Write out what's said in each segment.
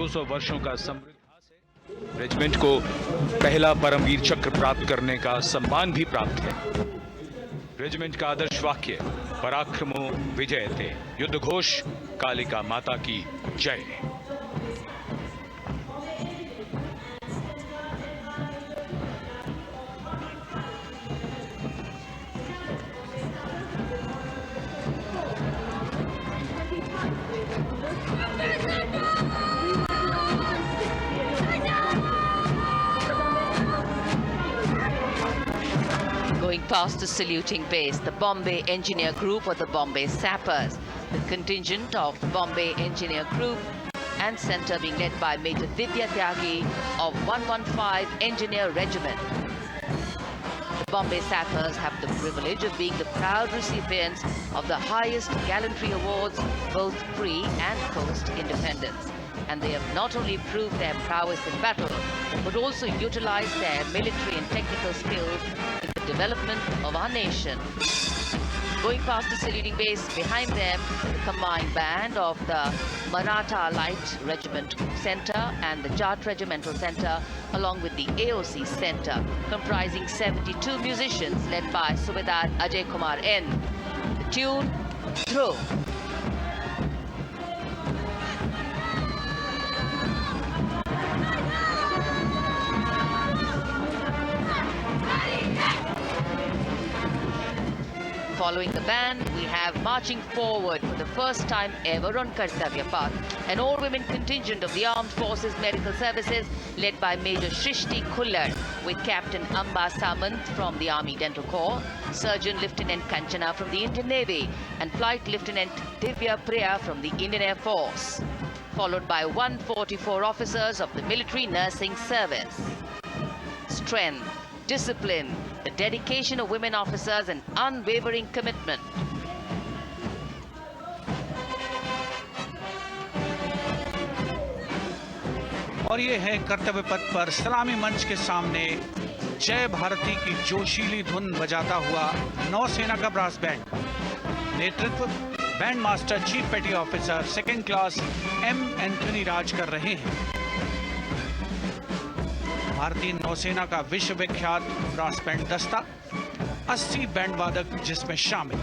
200 वर्षों का समृद्ध इतिहास है। रेजिमेंट को पहला परमवीर चक्र प्राप्त करने का सम्मान भी प्राप्त है। रेजिमेंट का आदर्श वाक्य पराक्रमो विजयते, युद्ध घोष कालिका माता की जय। Going past the saluting base, the Bombay Engineer Group or the Bombay Sappers, the contingent of the Bombay Engineer Group and centre being led by Major Divya Tyagi of 115 Engineer Regiment. The Bombay Sappers have the privilege of being the proud recipients of the highest gallantry awards, both pre and post independence. And they have not only proved their prowess in battle, but also utilized their military and technical skills in the development of our nation. Going past the saluting base, behind them, the combined band of the Maratha Light Regiment Centre and the Jat Regimental Centre, along with the AOC Centre, comprising 72 musicians led by Subedar Ajay Kumar N. The tune, Throw. Following the band, we have marching forward for the first time ever on Kartavya Path, an all-women contingent of the Armed Forces Medical Services led by Major Shrishti Khullar, with Captain Amba Samant from the Army Dental Corps, Surgeon Lieutenant Kanchana from the Indian Navy, and Flight Lieutenant Divya Priya from the Indian Air Force, followed by 144 officers of the Military Nursing Service. Strength, discipline, the dedication of women officers and unwavering commitment. और ये है कर्तव्य पथ पर सलामी मंच के सामने जय भारती की जोशीली धुन बजाता हुआ नौसेना का ब्रास बैंड। नेतृत्व band master chief petty officer second class M Anthony Raj कर रहे हैं। भारतीय नौसेना का विश्व विख्यात ब्रास बैंड दस्ता, 80 बैंड वादक जिसमें शामिल।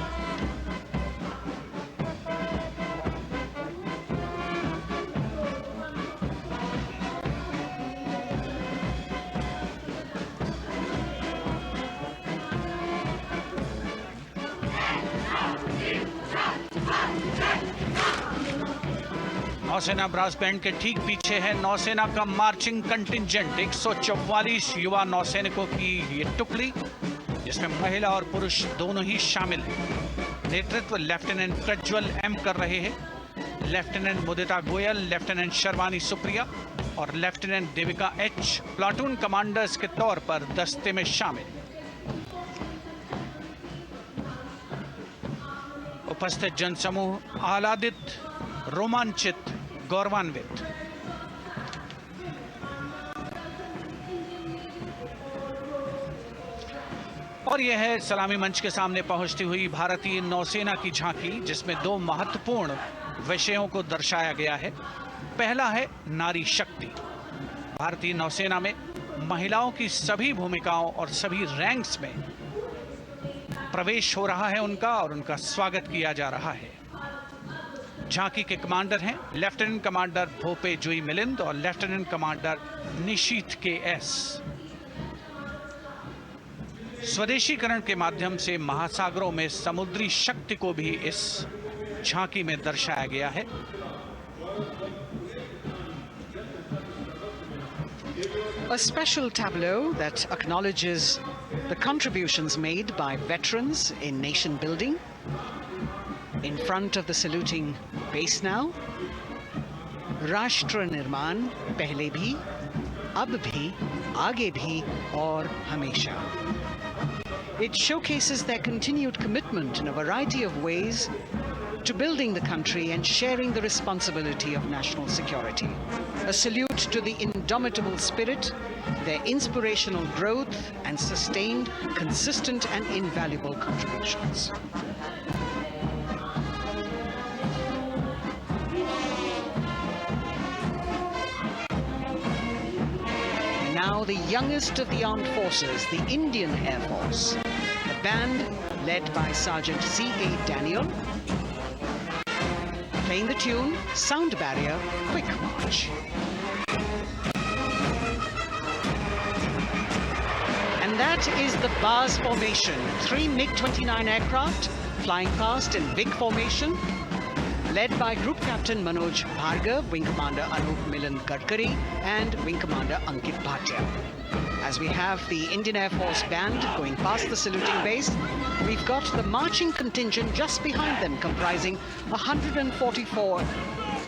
नौसेना ब्रास बैंड के ठीक पीछे है नौसेना का मार्चिंग कंटिंजेंट, 144 युवा नौसैनिकों की ये टुकड़ी, जिसमें महिला और पुरुष दोनों ही शामिल हैं। नेतृत्व लेफ्टिनेंट प्रज्वल एम कर रहे हैं, लेफ्टिनेंट मुदिता गोयल, लेफ्टिनेंट शर्वानी सुप्रिया और lieutenant Devika H platoon commanders के तौर पर दस्ते में शामिल। उपस्थित जनसमूह आह्लादित, रोमांचित, गौरवान्वित। और यह है सलामी मंच के सामने पहुंचती हुई भारतीय नौसेना की झांकी, जिसमें दो महत्वपूर्ण विषयों को दर्शाया गया है। पहला है नारी शक्ति। भारतीय नौसेना में महिलाओं की सभी भूमिकाओं और सभी रैंक्स में प्रवेश हो रहा है उनका, और उनका स्वागत किया जा रहा है। झांकी के कमांडर हैं लेफ्टिनेंट कमांडर भोपे जुई मिलिंद और लेफ्टिनेंट कमांडर निशीथ के एस। स्वदेशीकरण के माध्यम से महासागरों में समुद्री शक्ति को भी इस झांकी में दर्शाया गया है। A special tableau that acknowledges the contributions made by veterans in nation building. In front of the saluting base now, राष्ट्र निर्माण पहले भी, अब भी, आगे भी और हमेशा. It showcases their continued commitment in a variety of ways to building the country and sharing the responsibility of national security. A salute to the indomitable spirit, their inspirational growth and sustained, consistent and invaluable contributions. now the youngest of the armed forces, the Indian Air Force. The band, led by Sergeant C.A. Daniel, playing the tune, Sound Barrier, Quick March. And that is the bars formation. 3 MiG-29 aircraft flying past in big formation, led by Group Captain Manoj Bhargav, Wing Commander Anup Milan Gadkari, and Wing Commander Ankit Bhatia. As we have the Indian Air Force band going past the saluting base, we've got the marching contingent just behind them, comprising 144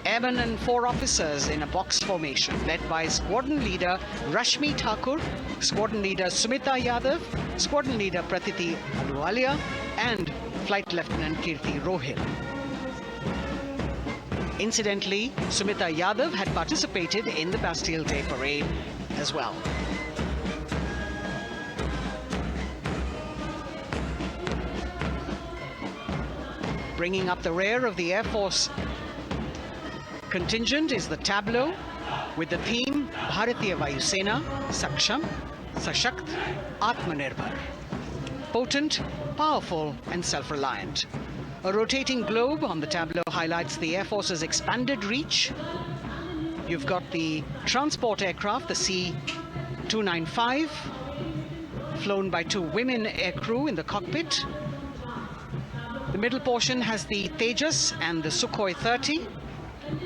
airmen and 4 officers in a box formation, led by Squadron Leader Rashmi Thakur, Squadron Leader Sumita Yadav, Squadron Leader Pratiti Aluwalia, and Flight Lieutenant Kirti Rohil. Incidentally, Sumita Yadav had participated in the Bastille Day Parade as well. Bringing up the rear of the Air Force contingent is the tableau with the theme Bharatiya Vayu Sena, Saksham, Sashakt, Atmanirbhar. Potent, powerful and self-reliant. A rotating globe on the tableau highlights the Air Force's expanded reach. You've got the transport aircraft, the C-295, flown by 2 women aircrew in the cockpit. The middle portion has the Tejas and the Sukhoi 30.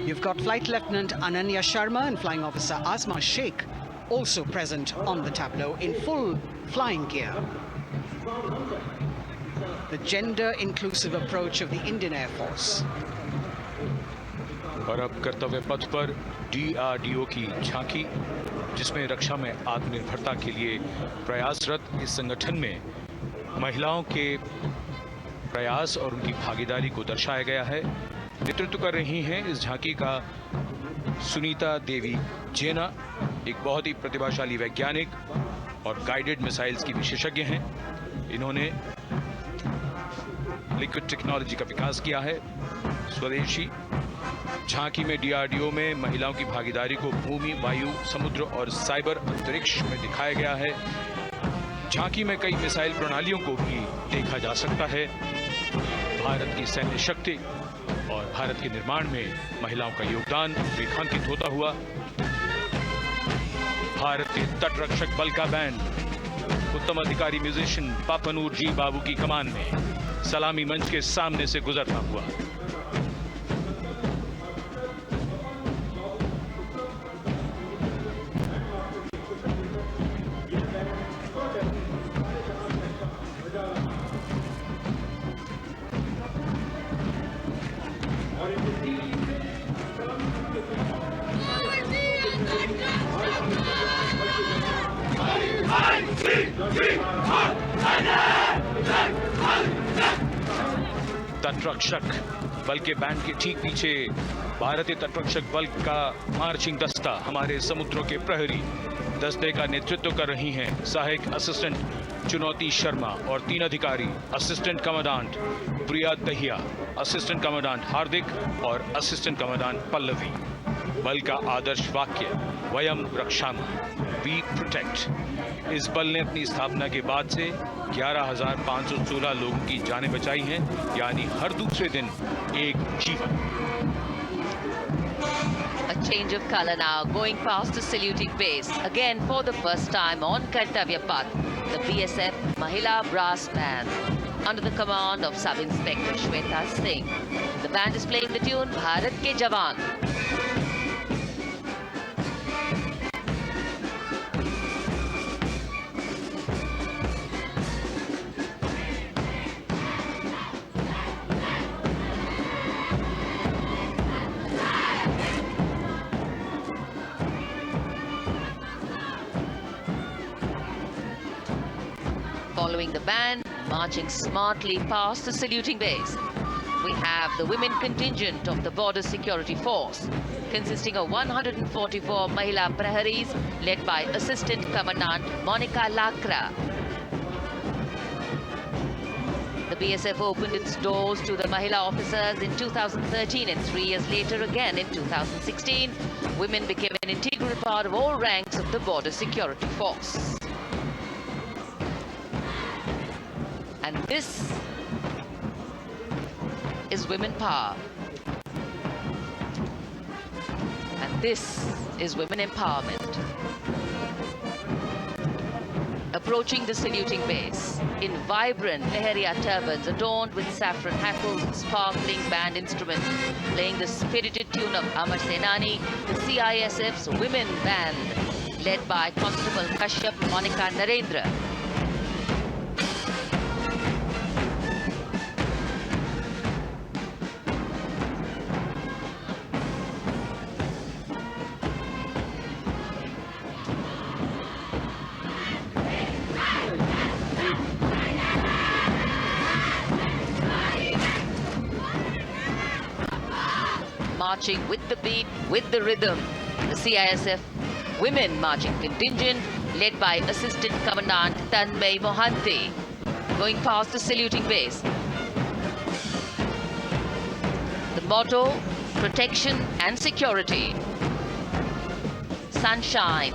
You've got Flight Lieutenant Ananya Sharma and Flying Officer Azma Sheikh also present on the tableau in full flying gear. The gender-inclusive approach of the Indian Air Force. और अब कर्तव्य पथ पर DRDO की झांकी, जिसमें रक्षा में आत्मनिर्भरता के लिए प्रयासरत इस संगठन में महिलाओं के प्रयास और उनकी भागीदारी को दर्शाया गया है। नेतृत्व कर रही हैं इस झांकी का सुनीता देवी जेना, एक बहुत ही प्रतिभाशाली वैज्ञानिक और गाइडेड मिसाइल्स की विशेषज्ञ हैं। इन्होंने लिक्विड टेक्नोलॉजी का विकास किया है, स्वदेशी। झांकी में DRDO में महिलाओं की भागीदारी को भूमि, वायु, समुद्र और साइबर अंतरिक्ष में दिखाया गया है। झांकी में कई मिसाइल प्रणालियों को भी देखा जा सकता है। भारत की सैन्य शक्ति और भारत के निर्माण में महिलाओं का योगदान रेखांकित होता हुआ। भारत के तटरक्षक बल का बैंड उत्तम अधिकारी म्यूजिशियन पापनूर जी बाबू की कमान में सलामी मंच के सामने से गुजरता हुआ। तटरक्षक बल के बैंड के ठीक पीछे भारतीय तटरक्षक बल का मार्चिंग दस्ता हमारे समुद्रों के प्रहरी दस्ते का नेतृत्व कर रही हैं सहायक असिस्टेंट चुनौती शर्मा और 3 अधिकारी, असिस्टेंट कमांडेंट प्रिया दहिया, असिस्टेंट कमांडेंट हार्दिक और असिस्टेंट कमांडेंट पल्लवी। बल का आदर्श वाक्य वयम रक्षामः, वी प्रोटेक्ट। इस बल ने अपनी स्थापना के बाद से 11,516 लोगों की जानें बचाई हैं, यानी हर दूसरे दिन एक जीवन। A change of color now, going past the saluting base. Again, for the first time on Kartavya Path, the BSF Mahila Brass Band, under the command of Sub-Inspector Shweta Singh. The band is playing the tune Bharat Ke Jawan. Following the band, marching smartly past the saluting base, we have the women contingent of the Border Security Force, consisting of 144 Mahila Praharis, led by Assistant Commandant Monica Lakra. The BSF opened its doors to the Mahila officers in 2013 and 3 years later again in 2016. Women became an integral part of all ranks of the border security force. And this is women power. And this is women empowerment. Approaching the saluting base in vibrant Leheria turbans adorned with saffron hackles and sparkling band instruments, playing the spirited tune of Amar Senani, the CISF's women band, led by Constable Kashyap Monica Narendra. Marching with the beat, with the rhythm, the CISF Women Marching Contingent, led by Assistant Commandant Tanmay Mohanty, going past the saluting base. The motto, protection and security. Sunshine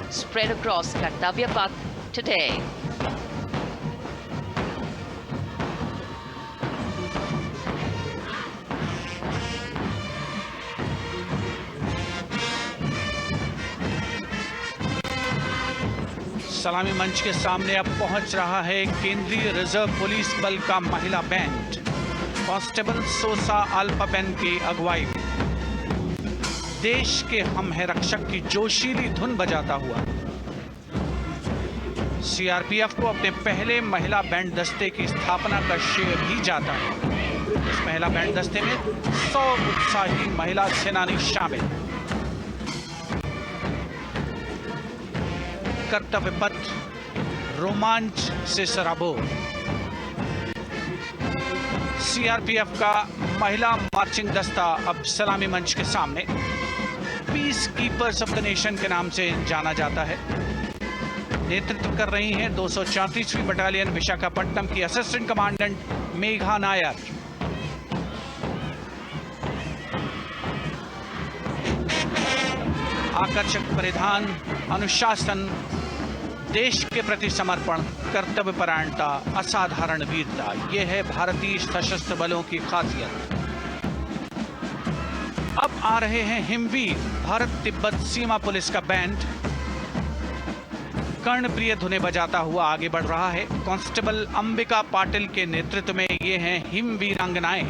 spread across Kartavya Path today. सलामी मंच के सामने अब पहुंच रहा है केंद्रीय reserve police बल का महिला बैंड। कांस्टेबल सोसा अल्पाबेन की अगुवाई में देश के हम है रक्षक की जोशीली धुन बजाता हुआ सीआरपीएफ को अपने पहले महिला बैंड दस्ते की स्थापना का श्रेय भी जाता है। इस महिला बैंड दस्ते में 100 उत्साही महिला सेनानी शामिल। कर्तव्य पथ रोमांच से सराबोर। सीआरपीएफ का महिला मार्चिंग दस्ता अब सलामी मंच के सामने peace keepers of the nation के नाम से जाना जाता है। नेतृत्व कर रही हैं 234वीं बटालियन विशाखापट्टनम की असिस्टेंट कमांडेंट मेघा नायर। आकर्षक परिधान, अनुशासन, देश के प्रति समर्पण, कर्तव्य परायणता, असाधारण वीरता, यह है भारतीय सशस्त्र बलों की खासियत। अब आ रहे हैं हिमवीर भारत तिब्बत सीमा पुलिस का बैंड कर्णप्रिय धुनें बजाता हुआ आगे बढ़ रहा है। कांस्टेबल अंबिका पाटिल के नेतृत्व में ये हैं हिमवीरांगनाएं,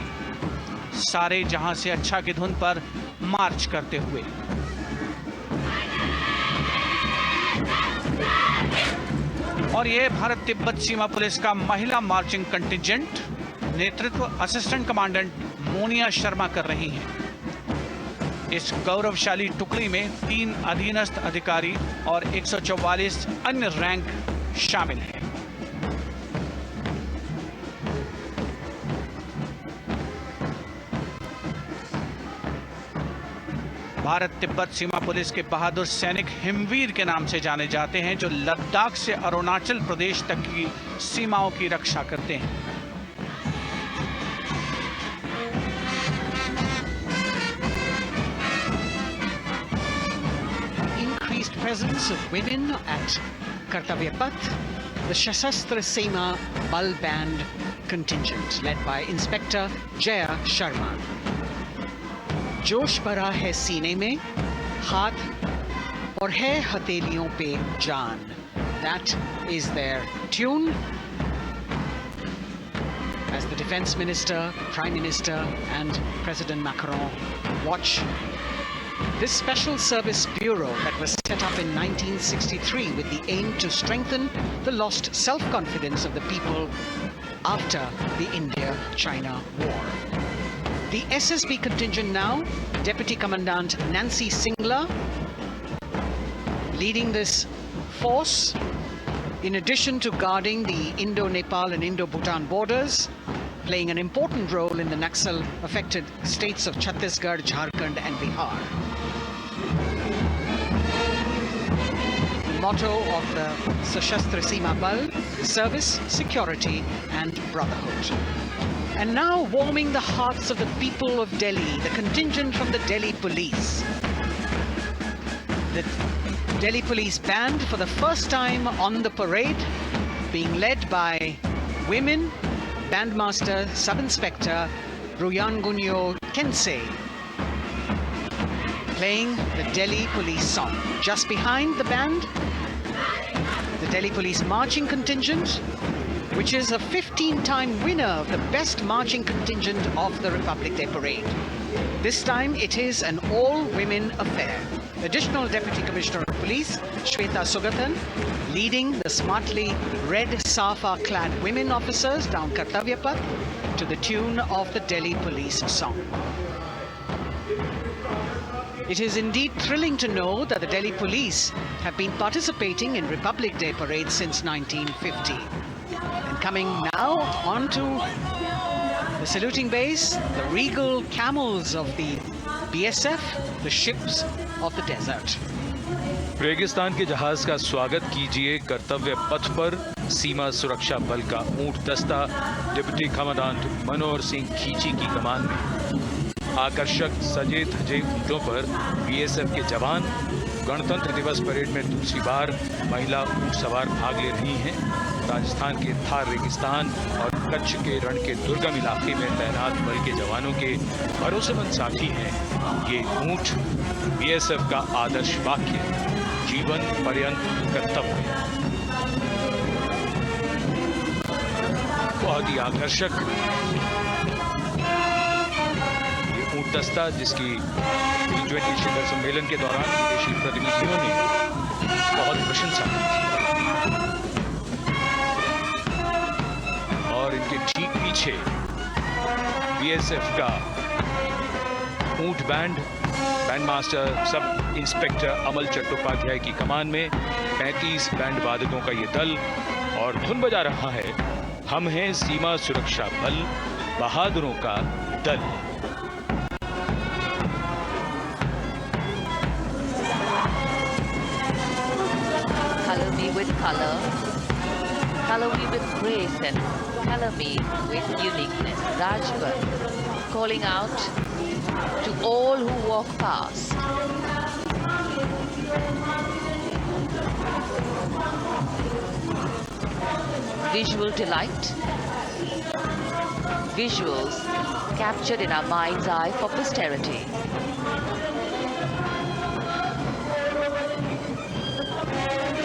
सारे जहां से अच्छा की धुन पर मार्च करते हुए। और ये भारत तिब्बत सीमा पुलिस का महिला मार्चिंग कंटिजेंट, नेतृत्व असिस्टेंट कमांडेंट मोनिया शर्मा कर रही हैं। इस गौरवशाली टुकड़ी में 3 अधीनस्थ अधिकारी और 144 अन्य रैंक शामिल हैं। भारत तिब्बत सीमा पुलिस के बहादुर सैनिक हिमवीर के नाम से जाने जाते हैं, जो लद्दाख से अरुणाचल प्रदेश तक की सीमाओं की रक्षा करते हैं। Increased presence of women at Kartavya Path, the Shasastra Seema Bal Band contingent led by Inspector Jaya Sharma. जोश भरा है सीने में, हाथ और है हथेलियों पे जान. That is their tune. As the Defense Minister, Prime Minister and President Macron watch this Special Service Bureau that was set up in 1963 with the aim to strengthen the lost self-confidence of the people after the India-China war. The SSB contingent now, Deputy Commandant Nancy Singla, leading this force, in addition to guarding the Indo-Nepal and Indo-Bhutan borders, playing an important role in the Naxal-affected states of Chhattisgarh, Jharkhand and Bihar. motto of the Sashastra Seema Bal: service, security, and brotherhood. And now, warming the hearts of the people of Delhi, the contingent from the Delhi Police. The Delhi Police Band, for the first time on the parade, being led by women, Bandmaster Sub-Inspector Ruyangunyo Kensei, playing the Delhi Police song. Just behind the band, the Delhi Police marching contingent, which is a 15-time winner of the best marching contingent of the Republic Day Parade. This time it is an all-women affair. Additional Deputy Commissioner of Police, Shweta Sugatan, leading the smartly red safa-clad women officers down Kartavya Path to the tune of the Delhi Police song. It is indeed thrilling to know that the Delhi Police have been participating in Republic Day parades since 1950. And coming now onto the saluting base, the regal camels of the BSF, the ships of the desert. रेगिस्तान के जहाज का स्वागत कीजिए कर्तव्य पथ पर सीमा सुरक्षा बल का ऊंट दस्ता डिप्टी कमांडेंट मनोहर सिंह खींची की कमान में। आकर्षक सजे धजे ऊंटों पर बीएसएफ के जवान। गणतंत्र दिवस परेड में दूसरी बार महिला ऊंट सवार भाग ले रही हैं। राजस्थान के थार रेगिस्तान और कच्छ के रण के दुर्गम इलाके में तैनात बल के जवानों के भरोसेमंद साथी हैं। ये ऊंट बीएसएफ का आदर्श वाक्य, जीवन पर्यंत कर्तव्य। बहुत ही आकर्षक ये ऊंट दस्ता, जिसकी G20 शिखर सम्मेलन के दौरान विदेशी प्रतिनिधियों ने बहुत प्रशंसा की थी। और इनके ठीक पीछे बीएसएफ का ऊंट बैंड मास्टर सब इंस्पेक्टर अमल चट्टोपाध्याय की कमान में 35 बैंड वादकों का ये दल और धुन बजा रहा है, हम हैं सीमा सुरक्षा बल, बहादुरों का दल। Color me with color, color me with grace, and color me with uniqueness. Rajput calling out to all who walk past. Visual delight. Visuals captured in our mind's eye for posterity.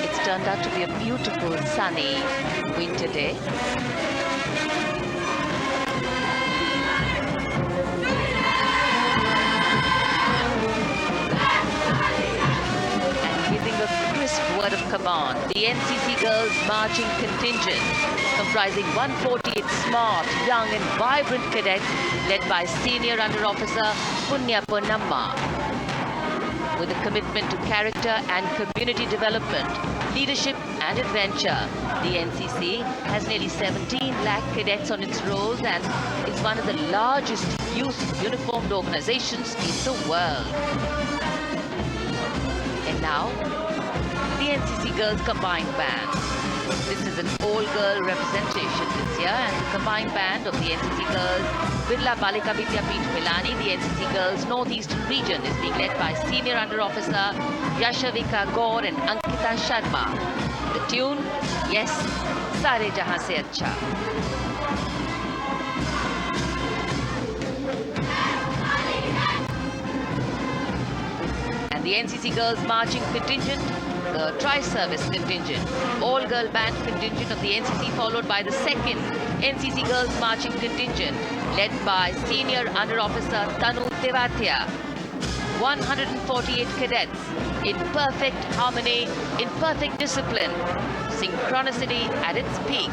It's turned out to be a beautiful, sunny winter day. Word of command, the NCC Girls Marching Contingent, comprising 148 smart, young and vibrant cadets led by Senior Under Officer Punya Ponnamma. With a commitment to character and community development, leadership and adventure, the NCC has nearly 17 lakh cadets on its rolls and is one of the largest youth uniformed organizations in the world. And now, the NCC Girls Combined Band. This is an all-girl representation this year, and the combined band of the NCC Girls Birla Balika Vidyapeeth Milani, the NCC Girls Northeastern region, is being led by Senior Under Officer Yashavika Gaur and Ankita Sharma. The tune, yes, Sare Jahan Se Acha. And the NCC Girls Marching Contingent, the Tri-Service Contingent, all-girl band contingent of the NCC, followed by the second NCC Girls Marching Contingent, led by Senior Under Officer Tanu Tevatia. 148 cadets in perfect harmony, in perfect discipline, synchronicity at its peak.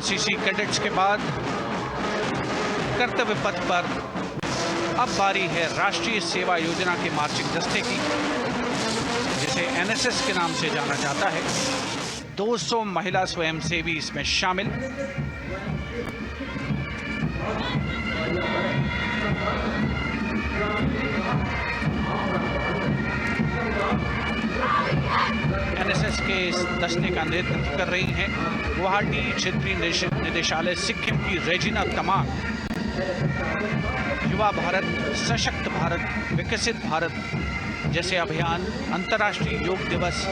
NCC cadets के बाद कर्तव्य पथ पर अब बारी है राष्ट्रीय सेवा योजना के मार्चिंग दस्ते की। जिसे एनएसएस के नाम से जाना जाता है। 200 महिला स्वयंसेवी इसमें शामिल। एनएसएस के इस दस्ते का नेतृत्व कर रही हैं गुवाहाटी क्षेत्रीय निदेशालय सिक्किम की रेजिना तमांग। युवा भारत, सशक्त भारत, विकसित भारत जैसे अभियान, अंतर्राष्ट्रीय योग दिवस,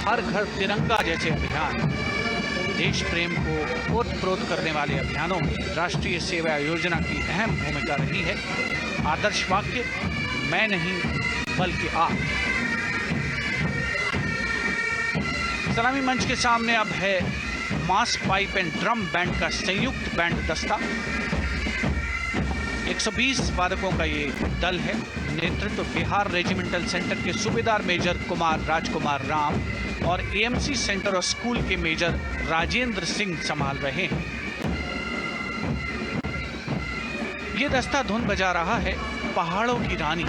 हर घर तिरंगा जैसे अभियान, देश प्रेम को ओतप्रोत करने वाले अभियानों में राष्ट्रीय सेवा योजना की अहम भूमिका रही है। आदर्श वाक्य, मैं नहीं बल्कि आप। सलामी मंच के सामने अब है मास पाइप एंड ड्रम बैंड का संयुक्त बैंड दस्ता। 120 वादकों का ये दल है। नेतृत्व बिहार रेजिमेंटल सेंटर के सूबेदार मेजर कुमार राजकुमार राम और एएमसी सेंटर और स्कूल के मेजर राजेंद्र सिंह संभाल रहे हैं। ये दस्ता धुन बजा रहा है पहाड़ों की रानी।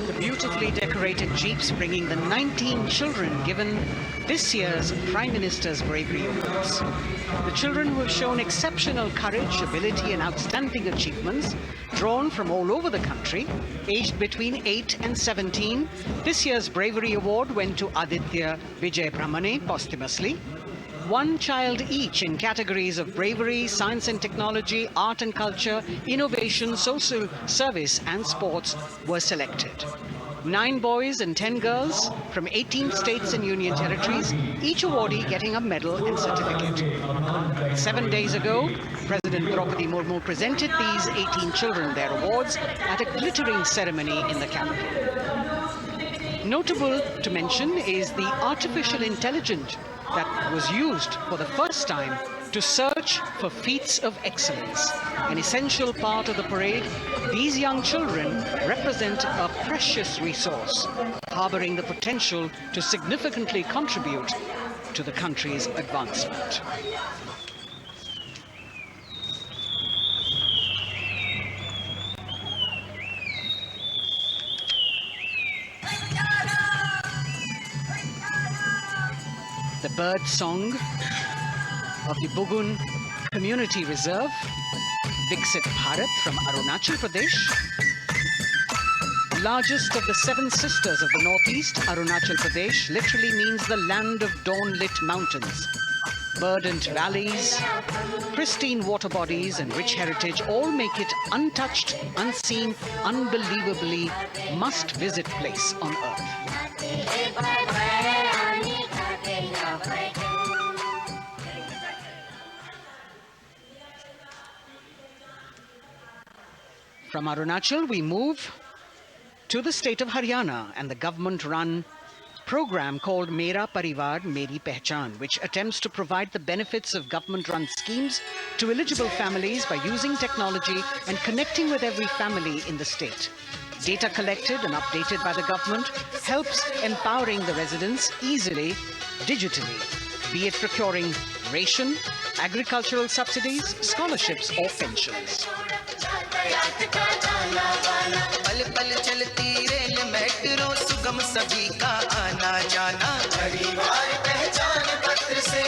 The beautifully decorated jeeps bringing the 19 children given this year's Prime Minister's Bravery Awards. The children who have shown exceptional courage, ability and outstanding achievements, drawn from all over the country, aged between 8 and 17. This year's Bravery Award went to Aditya Vijay Brahmane posthumously. One child each in categories of bravery, science and technology, art and culture, innovation, social service and sports were selected. 9 boys and 10 girls from 18 states and union territories, each awardee getting a medal and certificate. 7 days ago, President Draupadi Murmu presented these 18 children their awards at a glittering ceremony in the capital. Notable to mention is the artificial intelligence that was used for the first time to search for feats of excellence. An essential part of the parade, these young children represent a precious resource, harboring the potential to significantly contribute to the country's advancement. The bird song of the Bugun Community Reserve, Viksit Bharat from Arunachal Pradesh. Largest of the 7 sisters of the Northeast, Arunachal Pradesh literally means the land of dawn-lit mountains. Verdant valleys, pristine water bodies and rich heritage all make it untouched, unseen, unbelievably must-visit place on earth. From Arunachal, we move to the state of Haryana and the government-run program called Mera Parivar Meri Pehchan, which attempts to provide the benefits of government-run schemes to eligible families by using technology and connecting with every family in the state. Data collected and updated by the government helps empowering the residents easily, digitally, be it procuring ration, agricultural subsidies, scholarships or pensions. पल पल चलती rail metro सुगम सभी का आना जाना परिवार पहचान पत्र से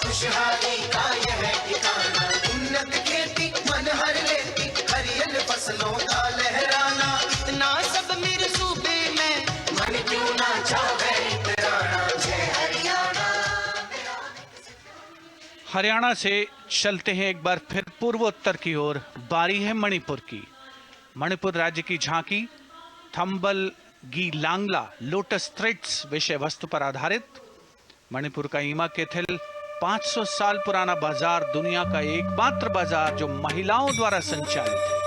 खुशहाली का यह ठिकाना उन्नत खेती मन हर लेती हरियल फसलों का लहराना इतना सब मेरे सूबे में मन क्यों ना चाहे इतराना जय हरियाणा। हरियाणा से चलते हैं एक बार फिर पूर्वोत्तर की ओर। बारी है मणिपुर की। मणिपुर राज्य की झांकी थंबल गी लांगला लोटस थ्रेड्स विषय वस्तु पर आधारित। मणिपुर का ईमा केथिल 500 साल पुराना बाजार, दुनिया का एकमात्र बाजार जो महिलाओं द्वारा संचालित है।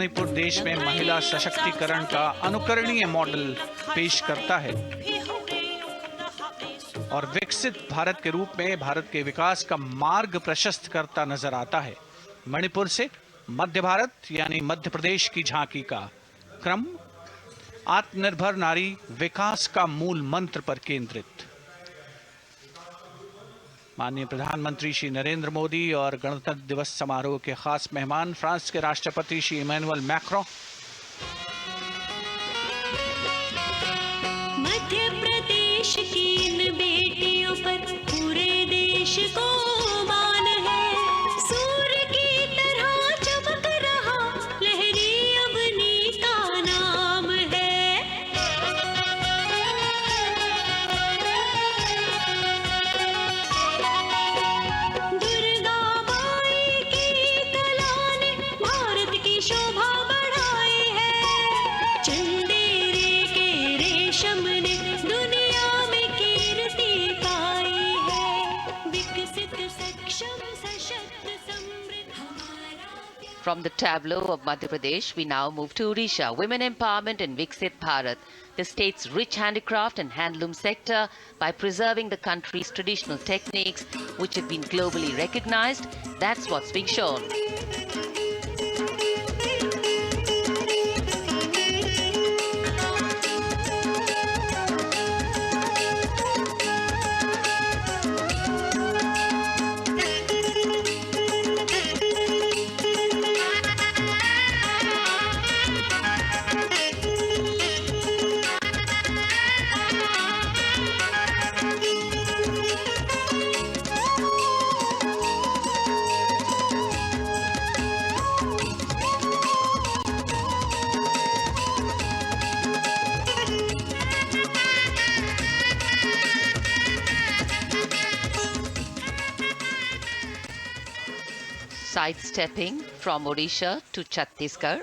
मणिपुर देश में महिला सशक्तिकरण का अनुकरणीय मॉडल पेश करता है और विकसित भारत के रूप में भारत के विकास का मार्ग प्रशस्त करता नजर आता है। मणिपुर से मध्य भारत यानी मध्य प्रदेश की झांकी का क्रम आत्मनिर्भर नारी विकास का मूल मंत्र पर केंद्रित। माननीय प्रधानमंत्री श्री नरेंद्र मोदी और गणतंत्र दिवस समारोह के खास मेहमान फ्रांस के राष्ट्रपति श्री इमैनुअल मैक्रों। मध्य प्रदेश की इन बेटियों पर पूरे देश को मान है। सूर्य की तरह चमक रहा लहरी अवनी का नाम है। दुर्गा माई की कला ने भारत की शोभा बढ़ाई है। चंदेरे के रेशम ने दुनिया में कीर्ति पाई है। विकसित सक्षम सशक्त समृद्ध हमारा प्यार। From the tableau of Madhya Pradesh, we now move to Odisha. Women empowerment in Viksit Bharat, the state's rich handicraft and handloom sector, by preserving the country's traditional techniques, which have been globally recognized. That's what's being shown. Sidestepping from Odisha to Chhattisgarh,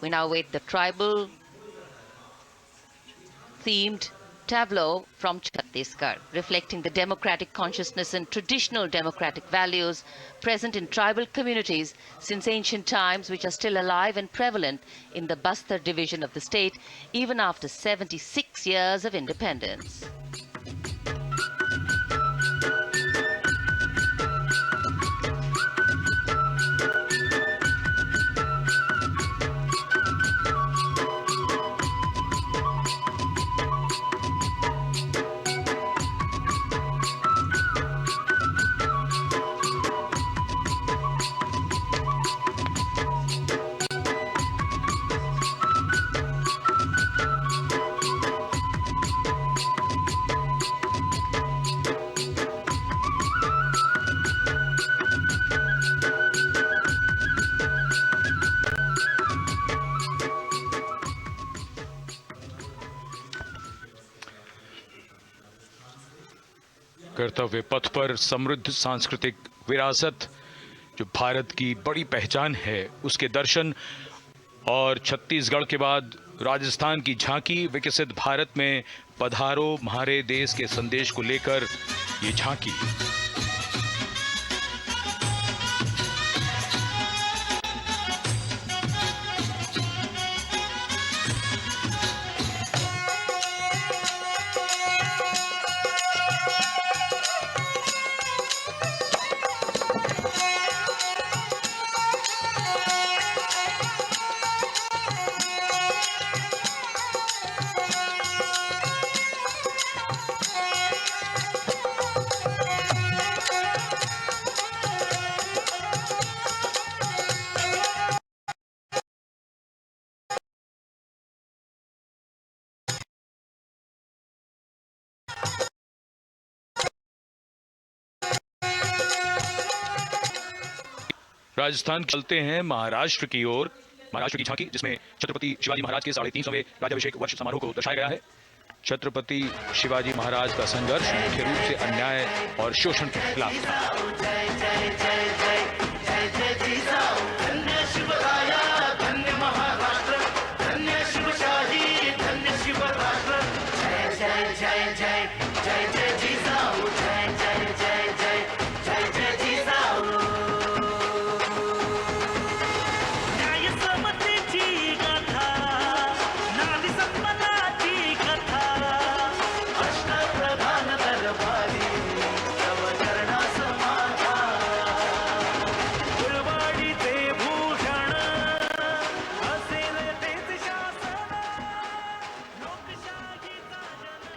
we now wait the tribal themed tableau from Chhattisgarh, reflecting the democratic consciousness and traditional democratic values present in tribal communities since ancient times, which are still alive and prevalent in the Bastar division of the state, even after 76 years of independence. कर्तव्य पथ पर समृद्ध सांस्कृतिक विरासत जो भारत की बड़ी पहचान है उसके दर्शन, और छत्तीसगढ़ के बाद राजस्थान की झांकी विकसित भारत में पधारो म्हारे देश के संदेश को लेकर ये झांकी। राजस्थान चलते हैं महाराष्ट्र की ओर। महाराष्ट्र की झांकी जिसमें छत्रपति शिवाजी महाराज के 350वें राज्याभिषेक वर्ष समारोह को दर्शाया गया है। छत्रपति शिवाजी महाराज का संघर्ष मुख्य रूप से अन्याय और शोषण के खिलाफ था।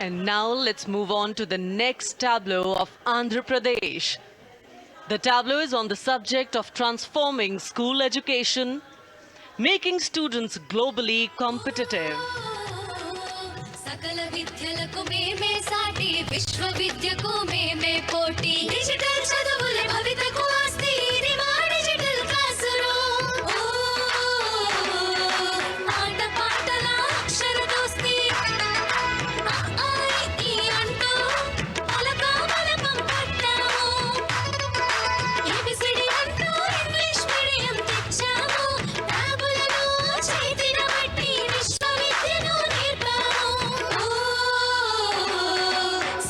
And now let's move on to the next tableau of Andhra Pradesh. The tableau is on the subject of transforming school education, making students globally competitive. सकल विद्यలకు మేమే సాటి విశ్వ విద్యకు మేమే పోటీ డిజిటల్ చదువుల భవితకు ఆస్తి ఇది మా డిజిటల్ క్లాస్ రూమ్ ఆట పాటల అక్షర దోస్తి ఈ అంటూ పలక బలపం పట్టాము ఏబిసిడి అంటూ ఇంగ్లీష్ మీడియం తెచ్చాము టాబులలో చేతిన బట్టి విశ్వ విద్యను నేర్పాము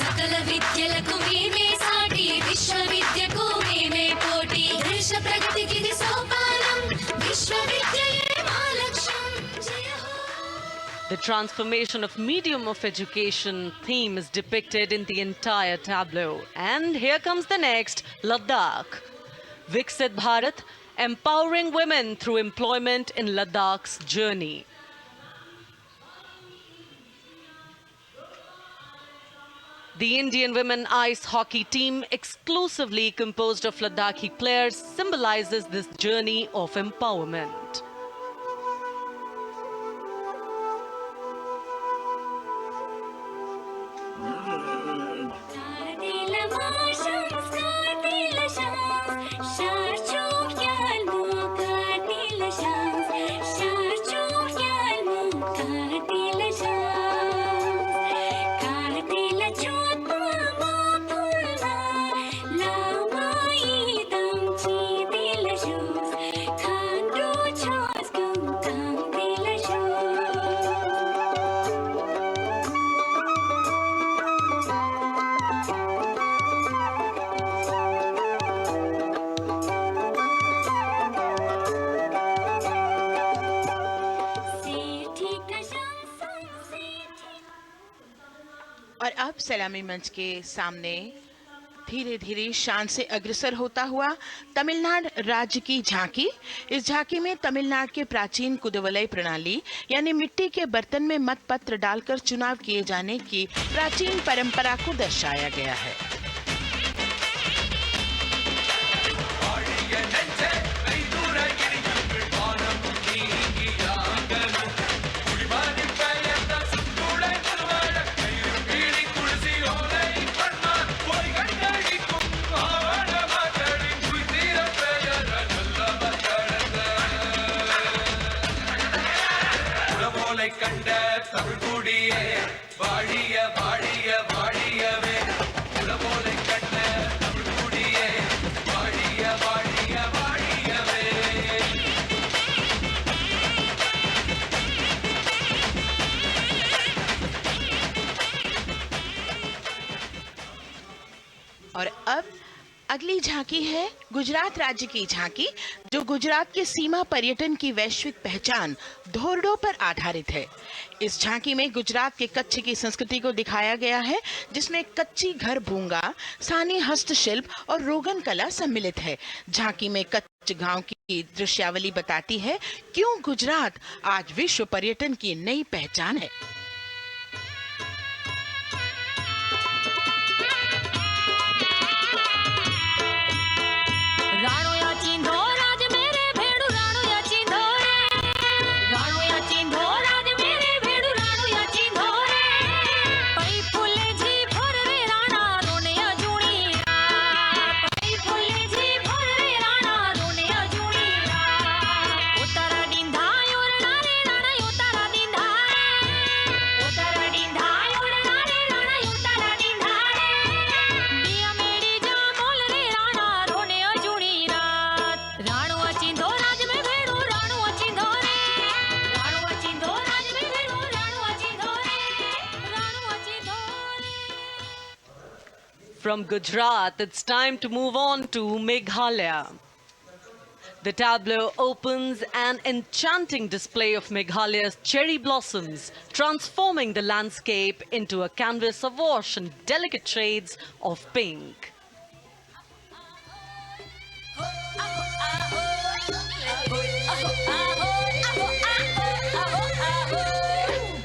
సకల విద్యలకు మేమే సాటి విశ్వ విద్యకు మేమే పోటీ దేశ ప్రగతికి ఇది సోపానం విశ్వ విద్యయే మా లక్ష్యం జయ హో. The transformation of medium of education theme is depicted in the entire tableau. And here comes the next, Ladakh. Viksit Bharat, empowering women through employment in Ladakh's journey. The Indian women ice hockey team, exclusively composed of Ladakhi players, symbolizes this journey of empowerment. Kartila marshals, kartila shams, sharchuk yalmu, kartila shams, sharchuk yalmu, kartila shams, kartila chotma mapulna, lamai damchi dila shoes, khandu chos gum dila shoes. और अब सलामी मंच के सामने धीरे धीरे शान से अग्रसर होता हुआ तमिलनाडु राज्य की झांकी। इस झांकी में तमिलनाडु के प्राचीन कुदवलय प्रणाली यानी मिट्टी के बर्तन में मतपत्र डालकर चुनाव किए जाने की प्राचीन परंपरा को दर्शाया गया है। கண்ட தமிழ்குடியே வாழிய வாழிய வாழியவே உலகோலை கண்ட தமிழ்குடியே வாழிய வாழிய வாழியவே और अब अगली झांकी है गुजरात राज्य की झांकी, जो गुजरात के सीमा पर्यटन की वैश्विक पहचान धोरडो पर आधारित है। इस झांकी में गुजरात के कच्छ की संस्कृति को दिखाया गया है, जिसमें कच्ची घर भूंगा, स्थानीय हस्तशिल्प और रोगन कला सम्मिलित है। झांकी में कच्छ गांव की दृश्यावली बताती है क्यों गुजरात आज विश्व पर्यटन की नई पहचान है। राणो या चिंधो राज मेरे भेड़ू राणो या चिंधो रे राणो या चिंधो राज मेरे भेड़ू राणो या चिंधो रे पई फुले जी भर रे राणा रोने अजूणी पई फुले जी भर रे राणा रोने अजूणी उतारा डिंधा योरणा रे राणा उतारा डिंधा उतारा डिंधा योरणा रे राणा उतारा डिंधा दिया मेरी जा बोल रे राणा रोने अजूणी राणो अचिंधो राज में भेड़ू राणो अचिंधो रे राणो अचिंधो राज में भेड़ू राणो अचिंधो रे राणो अचिंधो रे। From Gujarat, it's time to move on to Meghalaya. The tableau opens an enchanting display of Meghalaya's cherry blossoms, transforming the landscape into a canvas awash in delicate shades of pink.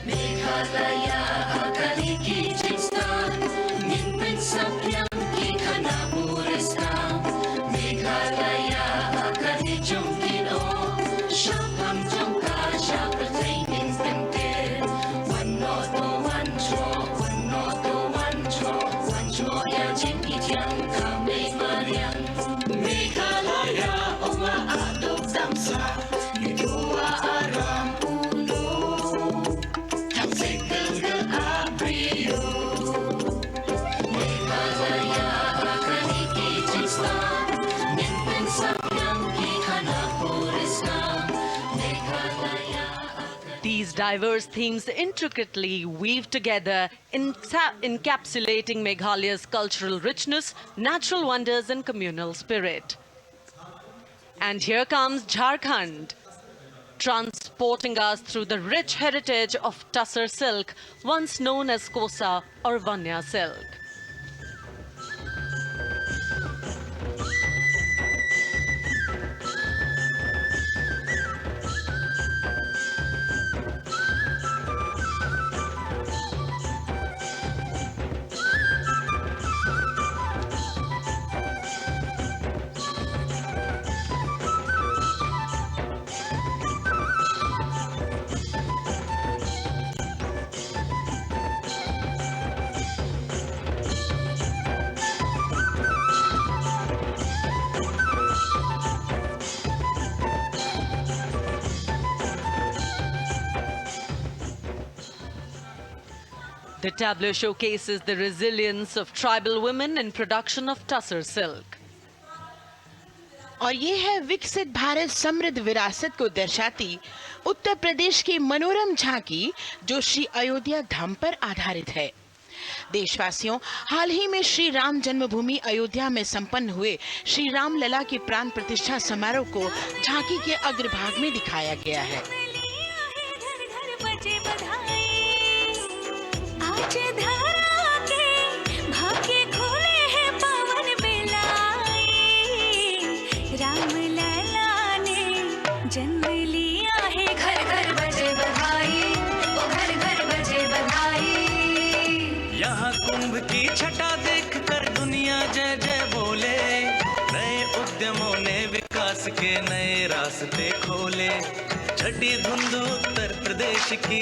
Meghalaya कली की diverse themes intricately weave together, encapsulating Meghalaya's cultural richness, natural wonders and communal spirit. And here comes Jharkhand, transporting us through the rich heritage of Tussar silk, once known as Kosa or Vanya silk. The tableau showcases the resilience of tribal women in production of Tussar silk. और ये है विकसित भारत समृद्ध विरासत को दर्शाती उत्तर प्रदेश की मनोरम झांकी जो श्री अयोध्या धाम पर आधारित है। देशवासियों, हाल ही में श्री राम जन्मभूमि अयोध्या में संपन्न हुए श्री राम लला की प्राण प्रतिष्ठा समारोह को झांकी के अग्रभाग में दिखाया गया है। जन्म लिया है, घर घर बजे बधाई, ओ घर घर बजे बधाई। यहाँ कुंभ की छटा देख कर दुनिया जय जय बोले, नए उद्यमों ने विकास के नए रास्ते खोले। छठी धुंध उत्तर प्रदेश की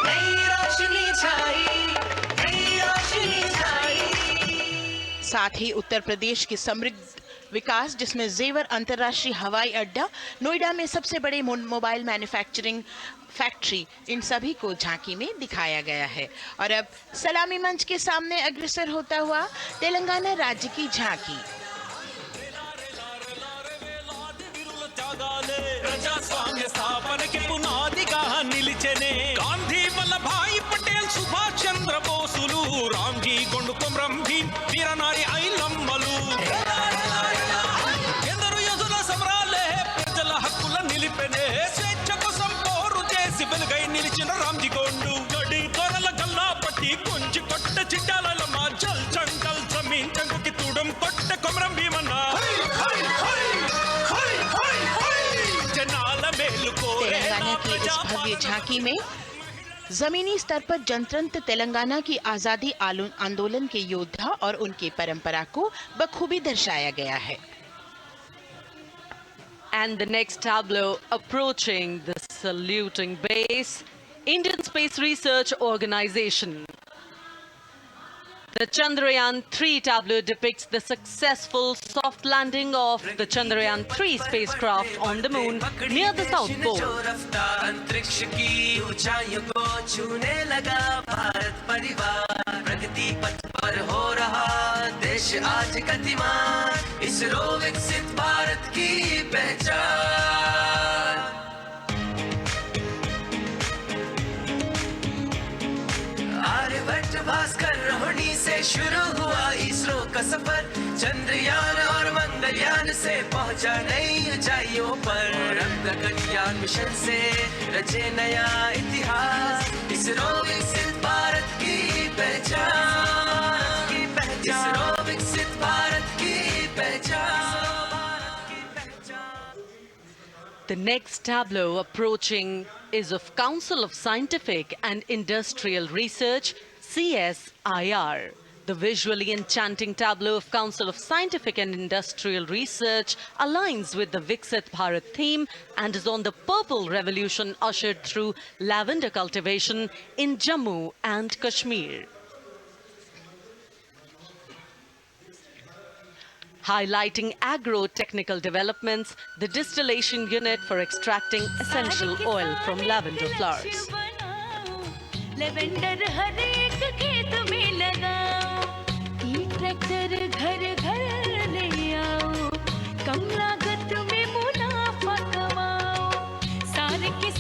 नई रोशनी छाई, नई रोशनी छाई। साथ ही उत्तर प्रदेश की समृद्ध विकास जिसमें जेवर अंतर्राष्ट्रीय हवाई अड्डा, नोएडा में सबसे बड़े मोबाइल मैन्युफैक्चरिंग फैक्ट्री, इन सभी को झांकी में दिखाया गया है। और अब सलामी मंच के सामने अग्रसर होता हुआ तेलंगाना राज्य की झांकी। ప్రజాస్వామ్య స్థాపనకి పునాదిగా నిలిచెనే గాంధీ వల్లభాయ్ పటేల్ సుభాష్ చంద్ర బోసులు రామ్జీ గొండు కొమరం భీమ్ వీరనారి ఐలమ్మలు ఎందరో యోధుల సమరాలే ప్రజల హక్కుల నిలిపెనే స్వేచ్ఛ కోసం పోరు చేసి వెలుగై నిలిచిన రామ్జీ గొండు గడి కొరల గల్లా పట్టి కొంచి కొట్ట చిట్టాలమ్మ జల్ జంగల్ జమీన్ జంగుకి తుడం కొట్ట కొమరం భీమన్న तेलंगाना की इस भव्य झांकी में जमीनी स्तर पर जनतंत्र तेलंगाना की आजादी आंदोलन के योद्धा और उनकी परंपरा को बखूबी दर्शाया गया है। And the next tableau approaching the saluting base, Indian Space Research Organization. The Chandrayaan-3 tableau depicts the successful soft landing of the Chandrayaan-3 spacecraft on the moon near the South Pole. अंतरिक्ष की ऊंचाइयों को छूने लगा भारत परिवार, प्रगति पथ पर हो रहा देश आज गतिमान, इसरो विकसित भारत की पहचान। आर्यभट्ट भास्कर रोहिणी से शुरू हुआ इसरो का सफर, चंद्रयान और मंगलयान से पहुंचा नई ऊंचाइयों पर, गगनयान मिशन से रचे नया इतिहास, इसरो विकसित भारत की पहचान, इसरो विकसित भारत की पहचान। The next tableau approaching is of Council of Scientific and Industrial Research, CSIR. The visually enchanting tableau of Council of Scientific and Industrial Research aligns with the Viksit Bharat theme and is on the purple revolution ushered through lavender cultivation in Jammu and Kashmir. Highlighting agro-technical developments, the distillation unit for extracting essential oil from lavender flowers. Lavender हर एक खेत में लगाओ, ई tractor घर घर ले आओ, कम लागत में मुनाफा कमाओ, सारे के